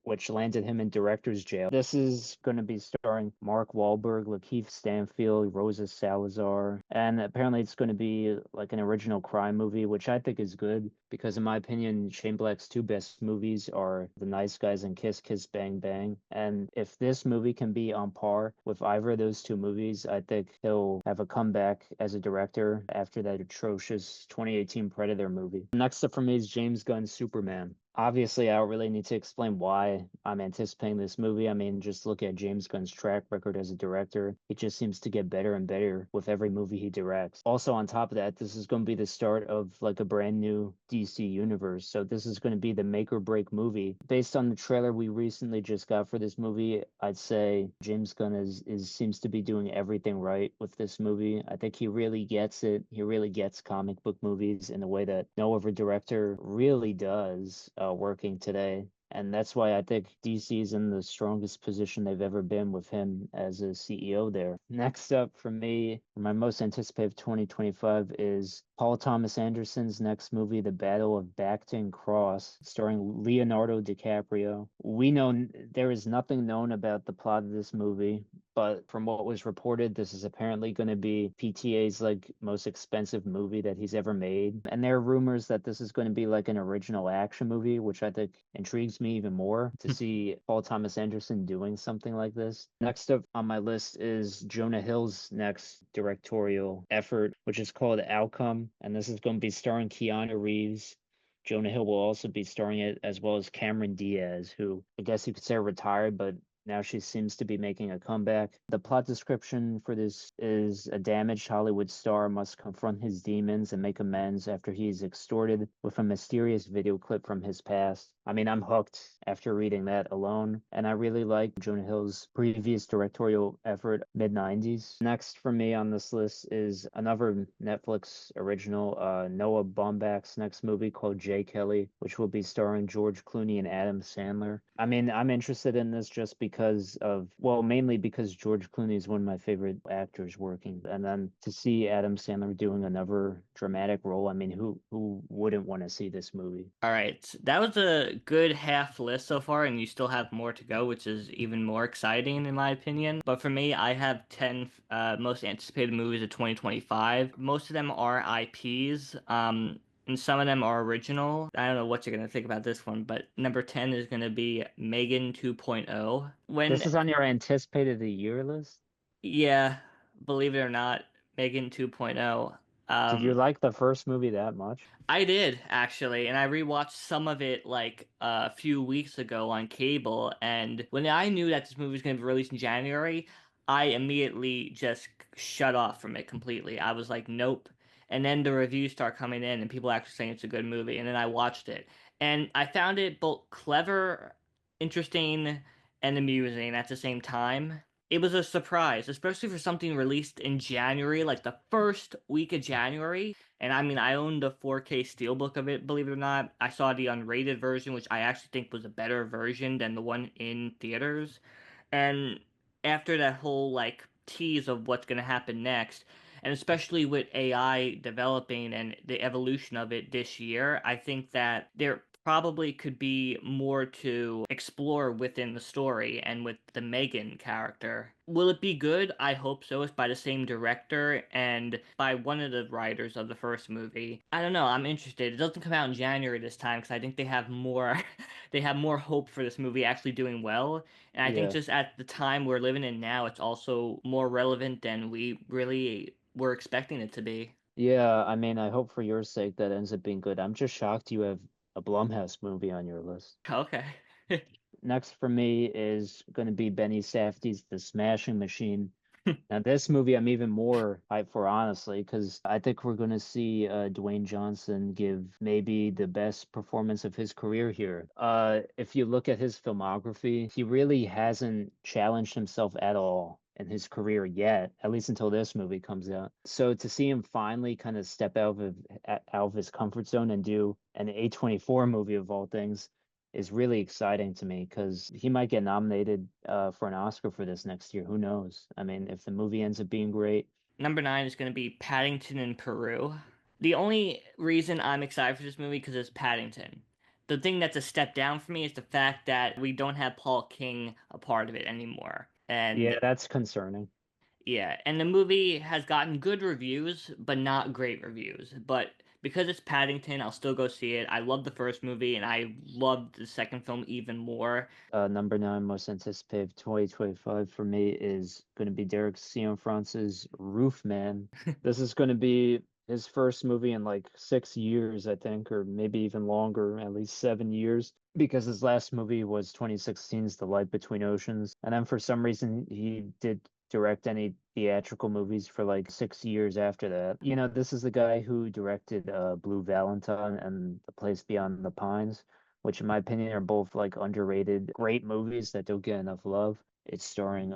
[SPEAKER 2] which landed him in director's jail. This is going to be starring Mark Wahlberg, Lakeith Stanfield, Rosa Salazar, and apparently it's going to be like an original crime movie, which I think is good because in my opinion, Shane Black's two best movies are The Nice Guys and Kiss Kiss Bang Bang. And if this movie can be on par with either of those two movies, I think he'll have a comeback as a director after that atrocious 2018 Predator movie. Next up for me is James Gunn's Superman. Obviously, I don't really need to explain why I'm anticipating this movie. I mean, just look at James Gunn's track record as a director. It just seems to get better and better with every movie he directs. Also, on top of that, this is going to be the start of like a brand new DC universe. So this is going to be the make or break movie. Based on the trailer we recently just got for this movie, I'd say James Gunn is seems to be doing everything right with this movie. I think he really gets it. He really gets comic book movies in a way that no other director really does working today. And that's why I think DC is in the strongest position they've ever been with him as a CEO there. Next up for me, my most anticipated 2025 is Paul Thomas Anderson's next movie, The Battle of Bacton Cross, starring Leonardo DiCaprio. We know there is nothing known about the plot of this movie, but from what was reported, this is apparently going to be PTA's like most expensive movie that he's ever made. And there are rumors that this is going to be like an original action movie, which I think intrigues me even more to see Paul Thomas Anderson doing something like this. Next up on my list is Jonah Hill's next directorial effort, which is called Outcome, and this is going to be starring Keanu Reeves. Jonah Hill will also be starring it, as well as Cameron Diaz, who I guess you could say retired, but now she seems to be making a comeback. The plot description for this is a damaged Hollywood star must confront his demons and make amends after he is extorted with a mysterious video clip from his past. I mean, I'm hooked after reading that alone, and I really like Jonah Hill's previous directorial effort, mid-90s. Next for me on this list is another Netflix original, Noah Baumbach's next movie called Jay Kelly, which will be starring George Clooney and Adam Sandler. I mean, I'm interested in this just because of, well, mainly because George Clooney is one of my favorite actors working, and then to see Adam Sandler doing another dramatic role, I mean, who wouldn't want to see this movie?
[SPEAKER 1] All right, that was a good half list so far, and you still have more to go, which is even more exciting in my opinion. But for me, I have 10 most anticipated movies of 2025. Most of them are IPs, and some of them are original. I don't know what you're gonna think about this one, but number 10 is gonna be Megan 2.0.
[SPEAKER 2] This
[SPEAKER 1] When,
[SPEAKER 2] is on your anticipated of the year list?
[SPEAKER 1] yeah, believe it or not, Megan 2.0.
[SPEAKER 2] Did you
[SPEAKER 1] Um,
[SPEAKER 2] like the first movie that much?
[SPEAKER 1] I did actually, and I rewatched some of it like a few weeks ago on cable. And when I knew that this movie was going to be released in January, I immediately just shut off from it completely. I was like, nope. And then the reviews start coming in, and people actually saying it's a good movie. And then I watched it, and I found it both clever, interesting, and amusing at the same time. It was a surprise, especially for something released in January, like the first week of January. And I mean, I owned the 4K steelbook of it, believe it or not. I saw the unrated version, which I actually think was a better version than the one in theaters. And after that whole like tease of what's going to happen next, and especially with AI developing and the evolution of it this year, I think that there probably could be more to explore within the story and with the Megan character. Will it be good? I hope so. It's by the same director and by one of the writers of the first movie. I don't know. I'm interested. It doesn't come out in January this time because I think they have more they have more hope for this movie actually doing well. And I think
[SPEAKER 2] Yeah.
[SPEAKER 1] just at the time we're living in now, it's also more relevant than we really were expecting it to be.
[SPEAKER 2] Yeah, I mean, I hope for your sake that ends up being good. I'm just shocked you have a Blumhouse movie on your list.
[SPEAKER 1] Okay.
[SPEAKER 2] Next for me is going to be Benny Safdie's The Smashing Machine. Now, this movie I'm even more hyped for, honestly, because I think we're going to see Dwayne Johnson give maybe the best performance of his career here. If you look at his filmography, he really hasn't challenged himself at all in his career yet, at least until this movie comes out. So to see him finally kind of step out of his comfort zone and do an A24 movie of all things is really exciting to me because he might get nominated for an Oscar for this next year. Who knows? I mean, if the movie ends up being great.
[SPEAKER 1] Number 9 is going to be Paddington in Peru. The only reason I'm excited for this movie because it's Paddington. The thing that's a step down for me is the fact that we don't have Paul King a part of it anymore.
[SPEAKER 2] Yeah,
[SPEAKER 1] And
[SPEAKER 2] that's concerning.
[SPEAKER 1] yeah, and the movie has gotten good reviews, but not great reviews. But because it's Paddington, I'll still go see it. I love the first movie, and I loved the second film even more.
[SPEAKER 2] Number nine most anticipated 2025 for me is going to be Derek Cianfrance's Roof Man. This is going to be his first movie in like 6 years, I think, or maybe even longer, at least 7 years, because his last movie was 2016's The Light Between Oceans. And then for some reason, he did direct any theatrical movies for like 6 years after that. You know, this is the guy who directed Blue Valentine and The Place Beyond the Pines, which in my opinion are both like underrated, great movies that don't get enough love. It's starring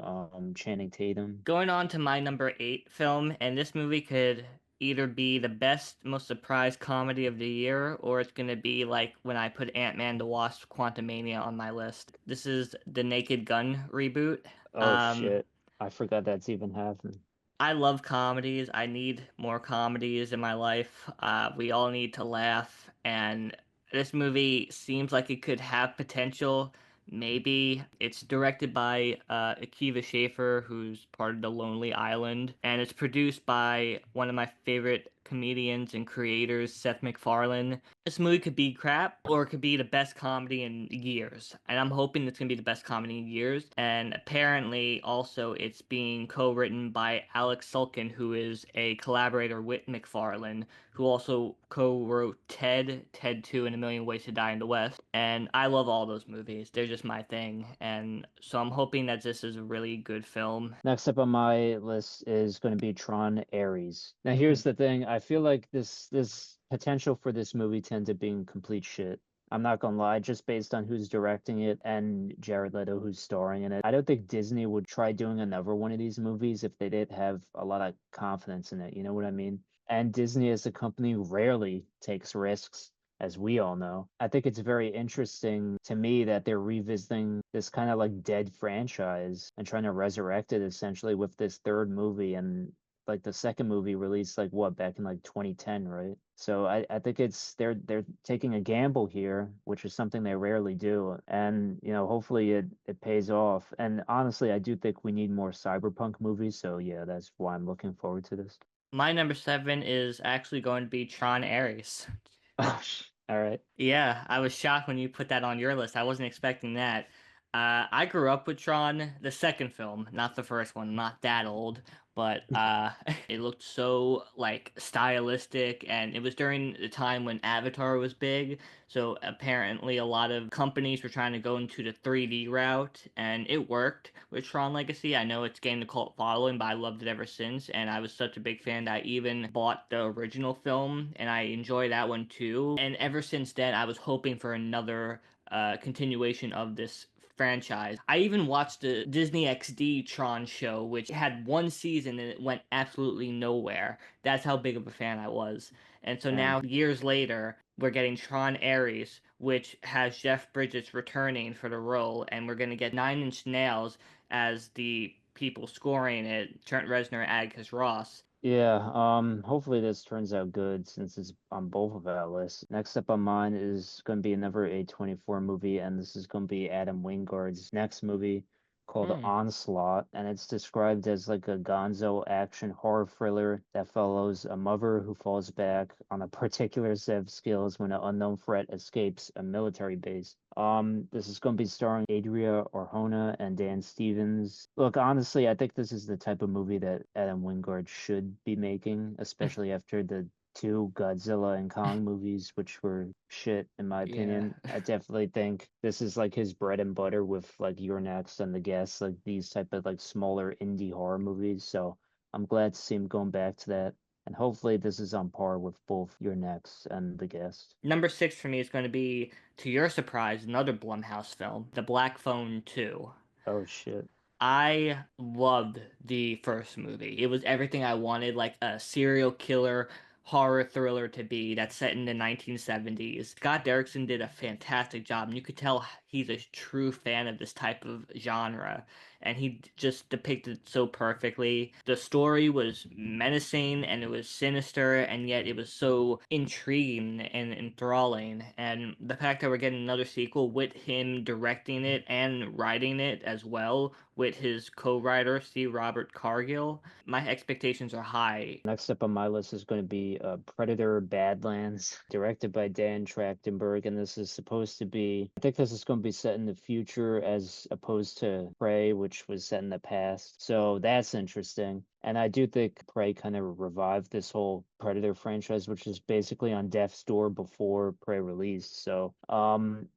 [SPEAKER 2] Channing Tatum.
[SPEAKER 1] Going on to my number 8 film, and this movie could either be the best, most surprise comedy of the year, or it's gonna be like when I put Ant-Man the Wasp: Quantumania on my list. This is the Naked Gun reboot.
[SPEAKER 2] Oh
[SPEAKER 1] Um,
[SPEAKER 2] shit. I forgot that's even happening.
[SPEAKER 1] I love comedies. I need more comedies in my life. We all need to laugh, and this movie seems like it could have potential. Maybe it's directed by Akiva Schaffer, who's part of the Lonely Island, and it's produced by one of my favorite comedians and creators, Seth MacFarlane. This movie could be crap, or it could be the best comedy in years, and I'm hoping it's gonna be the best comedy in years. And apparently, also, it's being co-written by Alex Sulkin, who is a collaborator with MacFarlane, who also co-wrote Ted 2, and A Million Ways to Die in the West. And I love all those movies. They're just my thing. And so I'm hoping that this is a really good film.
[SPEAKER 2] Next up on my list is going to be Tron Ares. Now,
[SPEAKER 1] Mhm.
[SPEAKER 2] here's the thing. I feel like this potential for this movie tends to being complete shit. I'm not gonna lie, just based on who's directing it and Jared Leto who's starring in it. I don't think Disney would try doing another one of these movies if they didn't have a lot of confidence in it. You know what I mean? And Disney as a company rarely takes risks, as we all know. I think it's very interesting to me that they're revisiting this kind of like dead franchise and trying to resurrect it essentially with this third movie. And like the second movie released like what, back in like 2010, right? So I think it's they're taking a gamble here, which is something they rarely do. And hopefully it pays off. And honestly, I do think we need more cyberpunk movies. So yeah, that's why I'm looking forward to this.
[SPEAKER 1] My number seven is actually going to be Tron Ares.
[SPEAKER 2] All right.
[SPEAKER 1] Yeah, I was shocked when you put that on your list. I wasn't expecting that. I grew up with Tron, the second film, not the first one, not that old, but it looked so like stylistic, and it was during the time when Avatar was big. So apparently, a lot of companies were trying to go into the 3D route, and it worked with Tron Legacy. I know it's gained a cult following, but I loved it ever since, and I was such a big fan that I even bought the original film, and I enjoy that one too. And ever since then, I was hoping for another continuation of this franchise. I even watched the Disney XD Tron show, which had one season and it went absolutely nowhere. That's how big of a fan I was. And so
[SPEAKER 2] Damn.
[SPEAKER 1] now, years later, we're getting Tron Ares, which has Jeff Bridges returning for the role, and we're going to get Nine Inch Nails as the people scoring it, Trent Reznor and Atticus Ross.
[SPEAKER 2] Yeah, hopefully this turns out good since it's on both of our lists. Next up on mine is going to be another A24 movie, and this is going to be Adam Wingard's next movie called
[SPEAKER 1] Hmm.
[SPEAKER 2] Onslaught, and it's described as like a gonzo action horror thriller that follows a mother who falls back on a particular set of skills when an unknown threat escapes a military base. This is going to be starring Adria Arjona and Dan Stevens. Look, honestly, I think this is the type of movie that Adam Wingard should be making, especially after the two Godzilla and Kong movies, which were shit in my
[SPEAKER 1] Yeah.
[SPEAKER 2] opinion. I definitely think this is like his bread and butter with like You're Next and The Guest, like these type of like smaller indie horror movies. So I'm glad to see him going back to that. And hopefully this is on par with both You're Next and The Guest.
[SPEAKER 1] Number six for me is going to be, to your surprise, another Blumhouse film, The Black Phone 2.
[SPEAKER 2] Oh shit.
[SPEAKER 1] I loved the first movie. It was everything I wanted, like a serial killer horror thriller to be that's set in the 1970s. Scott Derrickson did a fantastic job, and you could tell he's a true fan of this type of genre, and he just depicted it so perfectly. The story was menacing and it was sinister, and yet it was so intriguing and enthralling. And the fact that we're getting another sequel with him directing it and writing it as well with his co-writer C. Robert Cargill, my expectations are high.
[SPEAKER 2] Next up on my list is going to be Predator Badlands, directed by Dan Trachtenberg. And this is supposed to be, I think this is going to be set in the future as opposed to Prey, which was set in the past. So that's interesting. And I do think Prey kind of revived this whole Predator franchise, which is basically on death's door before Prey released. So, I'm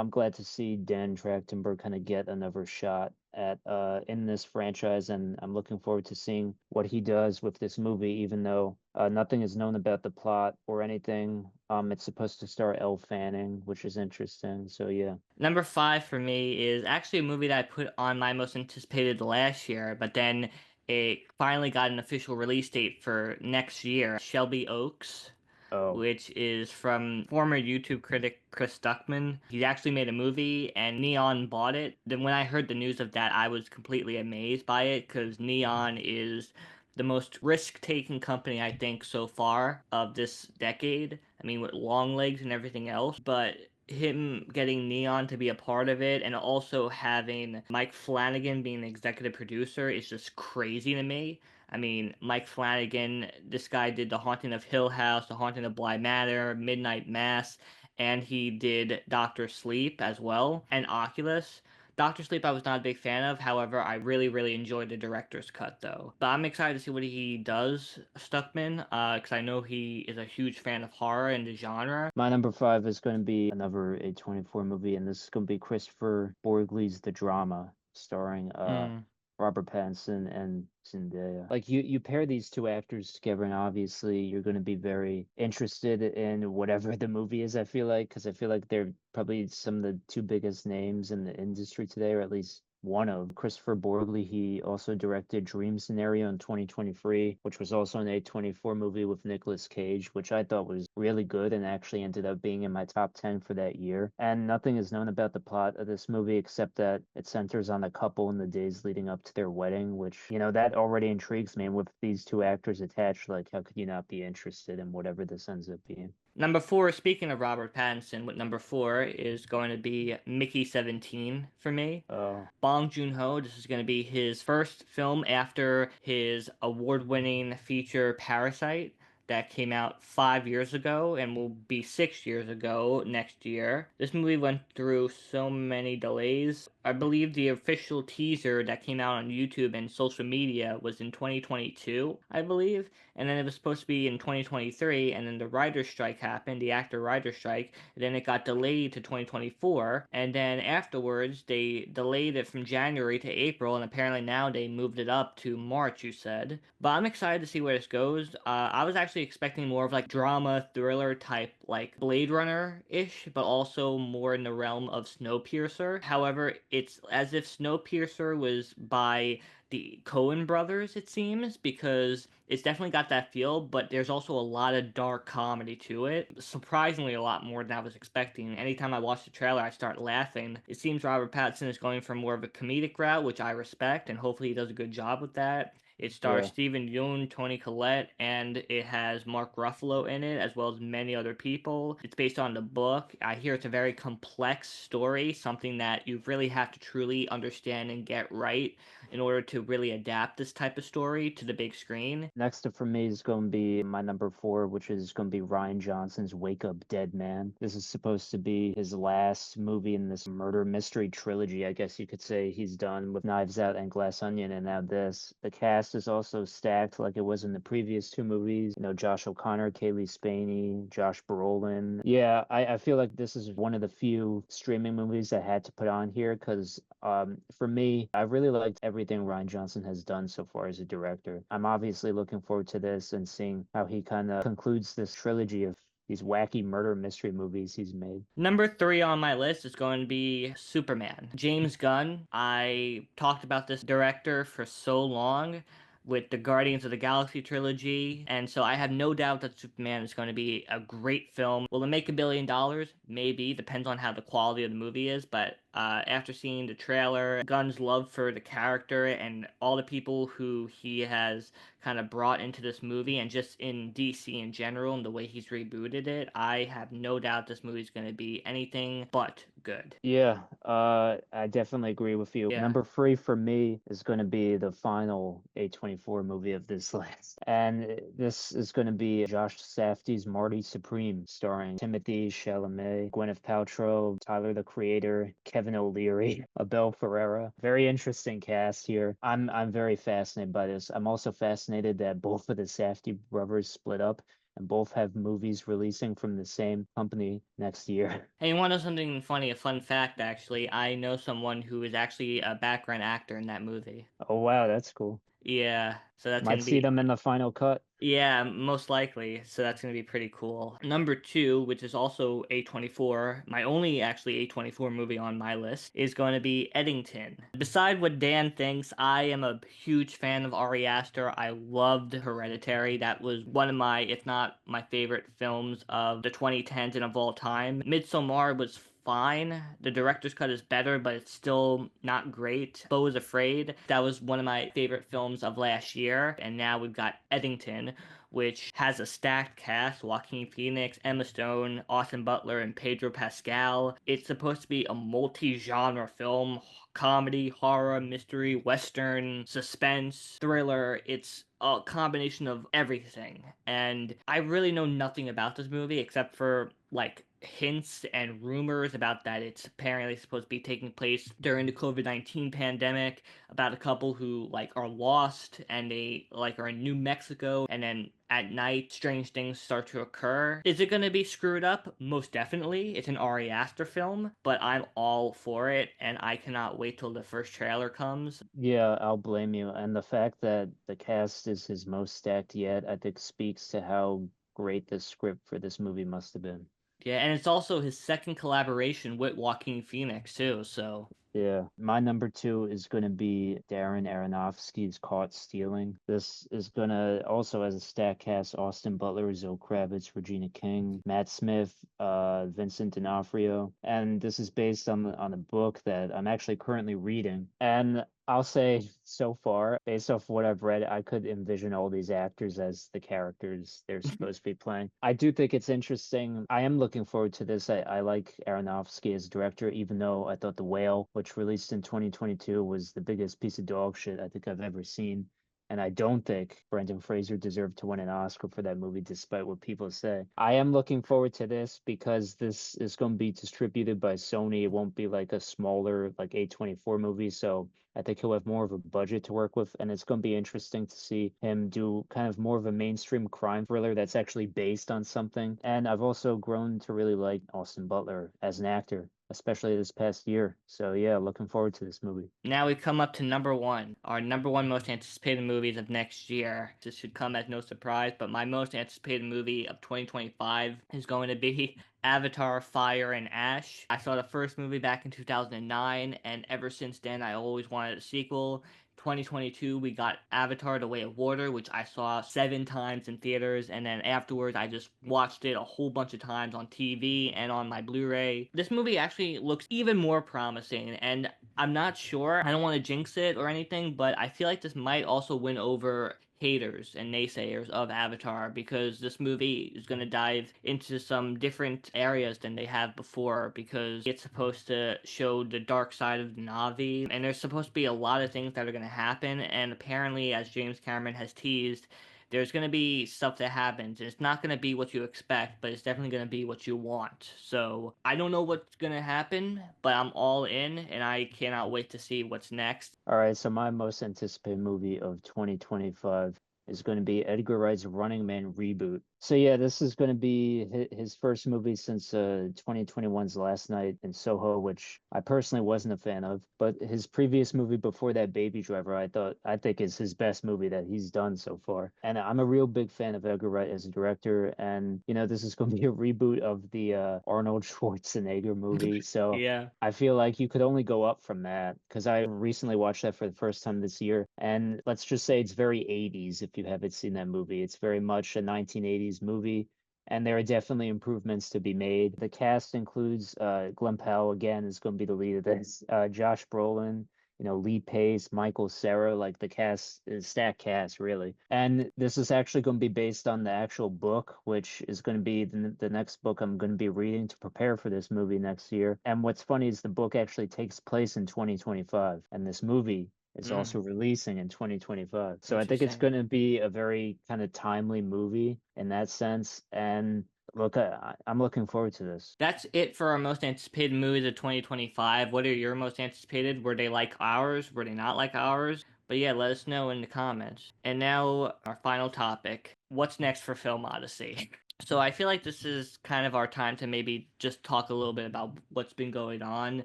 [SPEAKER 2] glad to see Dan Trachtenberg kind of get another shot at in this franchise, and I'm looking forward to seeing what he does with this movie, even though nothing is known about the plot or anything. It's supposed to star Elle Fanning, which is interesting. So yeah.
[SPEAKER 1] Number five for me is actually a movie that I put on my most anticipated last year, but then it finally got an official release date for next year. Shelby Oaks,
[SPEAKER 2] Oh,
[SPEAKER 1] which is from former YouTube critic Chris Stuckman. He actually made a movie and Neon bought it. Then when I heard the news of that, I was completely amazed by it because Neon is the most risk-taking company I think so far of this decade. I mean, with long legs and everything else, but him getting Neon to be a part of it and also having Mike Flanagan being the executive producer is just crazy to me. I mean, Mike Flanagan, this guy did The Haunting of Hill House, The Haunting of Bly Manor, Midnight Mass, and he did Doctor Sleep as well, and Oculus. Doctor Sleep I was not a big fan of, however, I really, really enjoyed the director's cut though. But I'm excited to see what he does, Stuckman, because I know he is a huge fan of horror and the genre.
[SPEAKER 2] My number five is going to be another A24 movie, and this is going to be Christopher Borgle's The Drama, starring
[SPEAKER 1] Mm.
[SPEAKER 2] Robert Pattinson and Zendaya. Like you pair these two actors together, and obviously you're going to be very interested in whatever the movie is. I feel like because I feel like they're probably some of the two biggest names in the industry today, or at least one of. Christopher Borgli, he also directed Dream Scenario in 2023, which was also an A24 movie with Nicolas Cage, which I thought was really good and actually ended up being in my top 10 for that year. And nothing is known about the plot of this movie except that it centers on a couple in the days leading up to their wedding, which, that already intrigues me. And with these two actors attached, like, how could you not be interested in whatever this ends up being?
[SPEAKER 1] Number four, speaking of Robert Pattinson, with number four is going to be Mickey 17 for me.
[SPEAKER 2] Oh,
[SPEAKER 1] Bong Joon-ho, this is going to be his first film after his award-winning feature Parasite that came out 5 years ago and will be 6 years ago next year. This movie went through so many delays. I believe the official teaser that came out on YouTube and social media was in 2022, I believe, and then it was supposed to be in 2023, and then the writer's strike happened, the actor writer's strike, and then it got delayed to 2024, and then afterwards they delayed it from January to April, and apparently now they moved it up to March, you said. But I'm excited to see where this goes. I was actually expecting more of like drama, thriller type, like Blade Runner-ish, but also more in the realm of Snowpiercer. However, it's as if Snowpiercer was by the Coen brothers, it seems, because it's definitely got that feel, but there's also a lot of dark comedy to it. Surprisingly, a lot more than I was expecting. Anytime I watch the trailer, I start laughing. It seems Robert Pattinson is going for more of a comedic route, which I respect, and hopefully he does a good job with that. It stars
[SPEAKER 2] yeah.
[SPEAKER 1] Stephen Yeun, Toni Collette, and it has Mark Ruffalo in it, as well as many other people. It's based on the book. I hear it's a very complex story, something that you really have to truly understand and get right in order to really adapt this type of story to the big screen.
[SPEAKER 2] Next up for me is going to be my number four, which is going to be Ryan Johnson's Wake Up Dead Man. This is supposed to be his last movie in this murder mystery trilogy, I guess you could say he's done with Knives Out and Glass Onion, and now this. The cast is also stacked like it was in the previous two movies. Josh O'Connor, Kaylee Spaney, Josh Brolin. Yeah, I feel like this is one of the few streaming movies I had to put on here because for me, I really liked everything Ryan Johnson has done so far as a director. I'm obviously looking forward to this and seeing how he kind of concludes this trilogy of these wacky murder mystery movies he's made.
[SPEAKER 1] Number three on my list is going to be Superman. James Gunn. I talked about this director for so long with the Guardians of the Galaxy trilogy, and so I have no doubt that Superman is going to be a great film. Will it make $1 billion? Maybe. Depends on how the quality of the movie is, but after seeing the trailer, Gunn's love for the character and all the people who he has kind of brought into this movie and just in DC in general and the way he's rebooted it, I have no doubt this movie's going to be anything but good.
[SPEAKER 2] Yeah, I definitely agree with you.
[SPEAKER 1] Yeah.
[SPEAKER 2] Number three for me is going to be the final A24 movie of this list. And this is going to be Josh Safdie's Marty Supreme, starring Timothy Chalamet, Gwyneth Paltrow, Tyler the Creator, Kevin O'Leary, Abel Ferreira. Very interesting cast here. I'm very fascinated by this. I'm also fascinated that both of the Safdie brothers split up and both have movies releasing from the same company next year.
[SPEAKER 1] Hey, you want to know something funny? A fun fact, actually. I know someone who is actually a background actor in that movie.
[SPEAKER 2] Oh wow, that's cool.
[SPEAKER 1] Yeah, so that's
[SPEAKER 2] Might
[SPEAKER 1] gonna
[SPEAKER 2] see
[SPEAKER 1] be
[SPEAKER 2] them in the final cut.
[SPEAKER 1] yeah, most likely. So that's going to be pretty cool. Number two, which is also A24, my only actually A24 movie on my list, is going to be Eddington. Beside what Dan thinks, I am a huge fan of Ari Aster. I loved Hereditary. That was one of my, if not my favorite films of the 2010s and of all time. Midsommar was fine. The director's cut is better, but it's still not great. Beau is Afraid, that was one of my favorite films of last year. And now we've got Eddington, which has a stacked cast: Joaquin Phoenix, Emma Stone, Austin Butler, and Pedro Pascal. It's supposed to be a multi-genre film: comedy, horror, mystery, western, suspense, thriller. It's a combination of everything. And I really know nothing about this movie except for like hints and rumors about that it's apparently supposed to be taking place during the COVID-19 pandemic, about a couple who like are lost and they like are in New Mexico, and then at night strange things start to occur. Is it going to be screwed up? Most definitely. It's an Ari Aster film, but I'm all for it, and I cannot wait till the first trailer comes.
[SPEAKER 2] Yeah, I'll blame you. And the fact that the cast is his most stacked yet, I think speaks to how great the script for this movie must have been.
[SPEAKER 1] Yeah, and it's also his second collaboration with Joaquin Phoenix too, so
[SPEAKER 2] Yeah, my number two is going to be Darren Aronofsky's Caught Stealing. This is going to also, as a stat cast, Austin Butler, Zoe Kravitz, Regina King, Matt Smith, Vincent D'Onofrio, and this is based on a book that I'm actually currently reading. And I'll say so far, based off what I've read, I could envision all these actors as the characters they're supposed to be playing. I do think it's interesting. I am looking forward to this. I like Aronofsky as director, even though I thought The Whale, which released in 2022, was the biggest piece of dog shit I think I've ever seen. And I don't think Brendan Fraser deserved to win an Oscar for that movie, despite what people say. I am looking forward to this because this is going to be distributed by Sony. It won't be like a smaller, like A24 movie. So I think he'll have more of a budget to work with, and it's going to be interesting to see him do kind of more of a mainstream crime thriller that's actually based on something. And I've also grown to really like Austin Butler as an actor, especially this past year. So yeah, looking forward to this movie.
[SPEAKER 1] now we come up to number one, our number one most anticipated movies of next year. This should come as no surprise, but my most anticipated movie of 2025 is going to be Avatar: Fire and Ash. I saw the first movie back in 2009, and ever since then, I always wanted a sequel. 2022, we got Avatar: The Way of Water, which I saw 7 times in theaters, and then afterwards, I just watched it a whole bunch of times on TV and on my Blu ray. This movie actually looks even more promising, and I'm not sure. I don't want to jinx it or anything, but I feel like this might also win over haters and naysayers of Avatar, because this movie is going to dive into some different areas than they have before, because it's supposed to show the dark side of the Na'vi, and there's supposed to be a lot of things that are going to happen, and apparently, as James Cameron has teased, there's going to be stuff that happens. It's not going to be what you expect, but it's definitely going to be what you want. So I don't know what's going to happen, but I'm all in, and I cannot wait to see what's next.
[SPEAKER 2] All right, so my most anticipated movie of 2025 is going to be Edgar Wright's Running Man reboot. So yeah, this is going to be his first movie since 2021's Last Night in Soho, which I personally wasn't a fan of. But his previous movie before that, Baby Driver, I think is his best movie that he's done so far. And I'm a real big fan of Edgar Wright as a director. And you know, this is going to be a reboot of the Arnold Schwarzenegger movie. So
[SPEAKER 1] Yeah.
[SPEAKER 2] I feel like you could only go up from that because I recently watched that for the first time this year. And let's just say it's very 80s if you haven't seen that movie. It's very much a 1980s movie. And there are definitely improvements to be made. The cast includes Glenn Powell, again, is going to be the lead of this. Josh Brolin, you know, Lee Pace, Michael Cera, like the cast is stacked cast, really. And this is actually going to be based on the actual book, which is going to be the next book I'm going to be reading to prepare for this movie next year. And what's funny is the book actually takes place in 2025, and this movie is
[SPEAKER 1] Mm,
[SPEAKER 2] also releasing in 2025. So I think it's
[SPEAKER 1] interesting.
[SPEAKER 2] going to be a very kind of timely movie in that sense. And look, I'm looking forward to this.
[SPEAKER 1] That's it for our most anticipated movies of 2025. What are your most anticipated? Were they like ours? Were they not like ours? But yeah, let us know in the comments. And now, our final topic: what's next for Film Odyssey? So I feel like this is kind of our time to maybe just talk a little bit about what's been going on,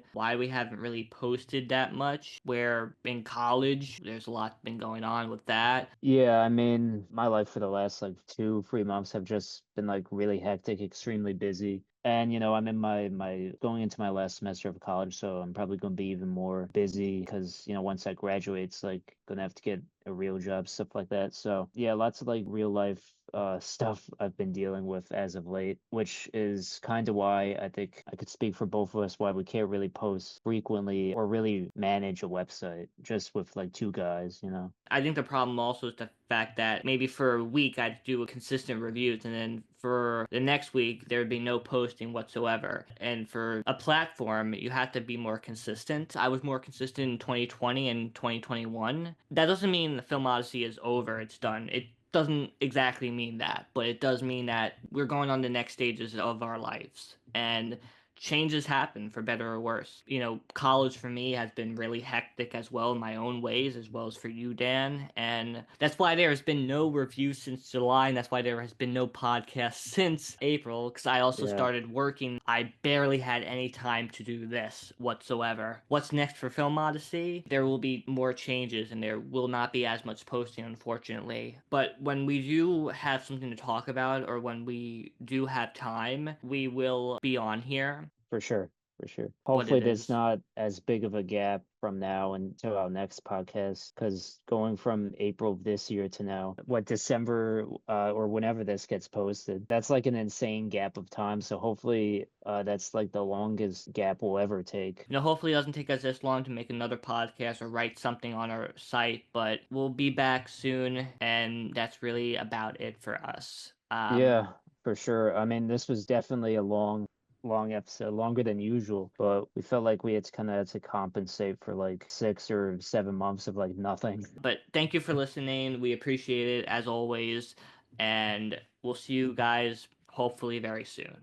[SPEAKER 1] why we haven't really posted that much. Where in college, there's a lot been going on with that.
[SPEAKER 2] Yeah, I mean, my life for the last like 2, 3 months have just been like really hectic, extremely busy. And you know, I'm in my going into my last semester of college, so I'm probably going to be even more busy because, you know, once I graduate, it's like gonna have to get a real job, stuff like that. So yeah, lots of like real life stuff I've been dealing with as of late, which is kind of why I think I could speak for both of us why we can't really post frequently or really manage a website just with like two guys, you know?
[SPEAKER 1] I think the problem also is the fact that maybe for a week I'd do a consistent reviews, and then for the next week there would be no posting whatsoever. And for a platform, you have to be more consistent. I was more consistent in 2020 and 2021. That doesn't mean the Film Odyssey is over, it's done. It doesn't exactly mean that, but it does mean that we're going on the next stages of our lives. And changes happen for better or worse. You know, college for me has been really hectic as well in my own ways, as well as for you, Dan. And that's why there has been no review since July, and that's why there has been no podcast since April, because I also
[SPEAKER 2] Yeah,
[SPEAKER 1] started working. I barely had any time to do this whatsoever. What's next for Film Odyssey? There will be more changes, and there will not be as much posting, unfortunately. But when we do have something to talk about, or when we do have time, we will be on here.
[SPEAKER 2] for sure. For sure.
[SPEAKER 1] What
[SPEAKER 2] Hopefully,
[SPEAKER 1] it
[SPEAKER 2] there's
[SPEAKER 1] is.
[SPEAKER 2] not as big of a gap from now until our next podcast, because going from April of this year to now, what, December, or whenever this gets posted, that's like an insane gap of time. So hopefully, that's like the longest gap we'll ever take.
[SPEAKER 1] You know, hopefully it doesn't take us this long to make another podcast or write something on our site, but we'll be back soon, and that's really about it for us.
[SPEAKER 2] Yeah, for sure. I mean, this was definitely a long episode, longer than usual, but we felt like we had to kind of had to compensate for like 6 or 7 months of like nothing.
[SPEAKER 1] But thank you for listening. We appreciate it as always, and we'll see you guys hopefully very soon.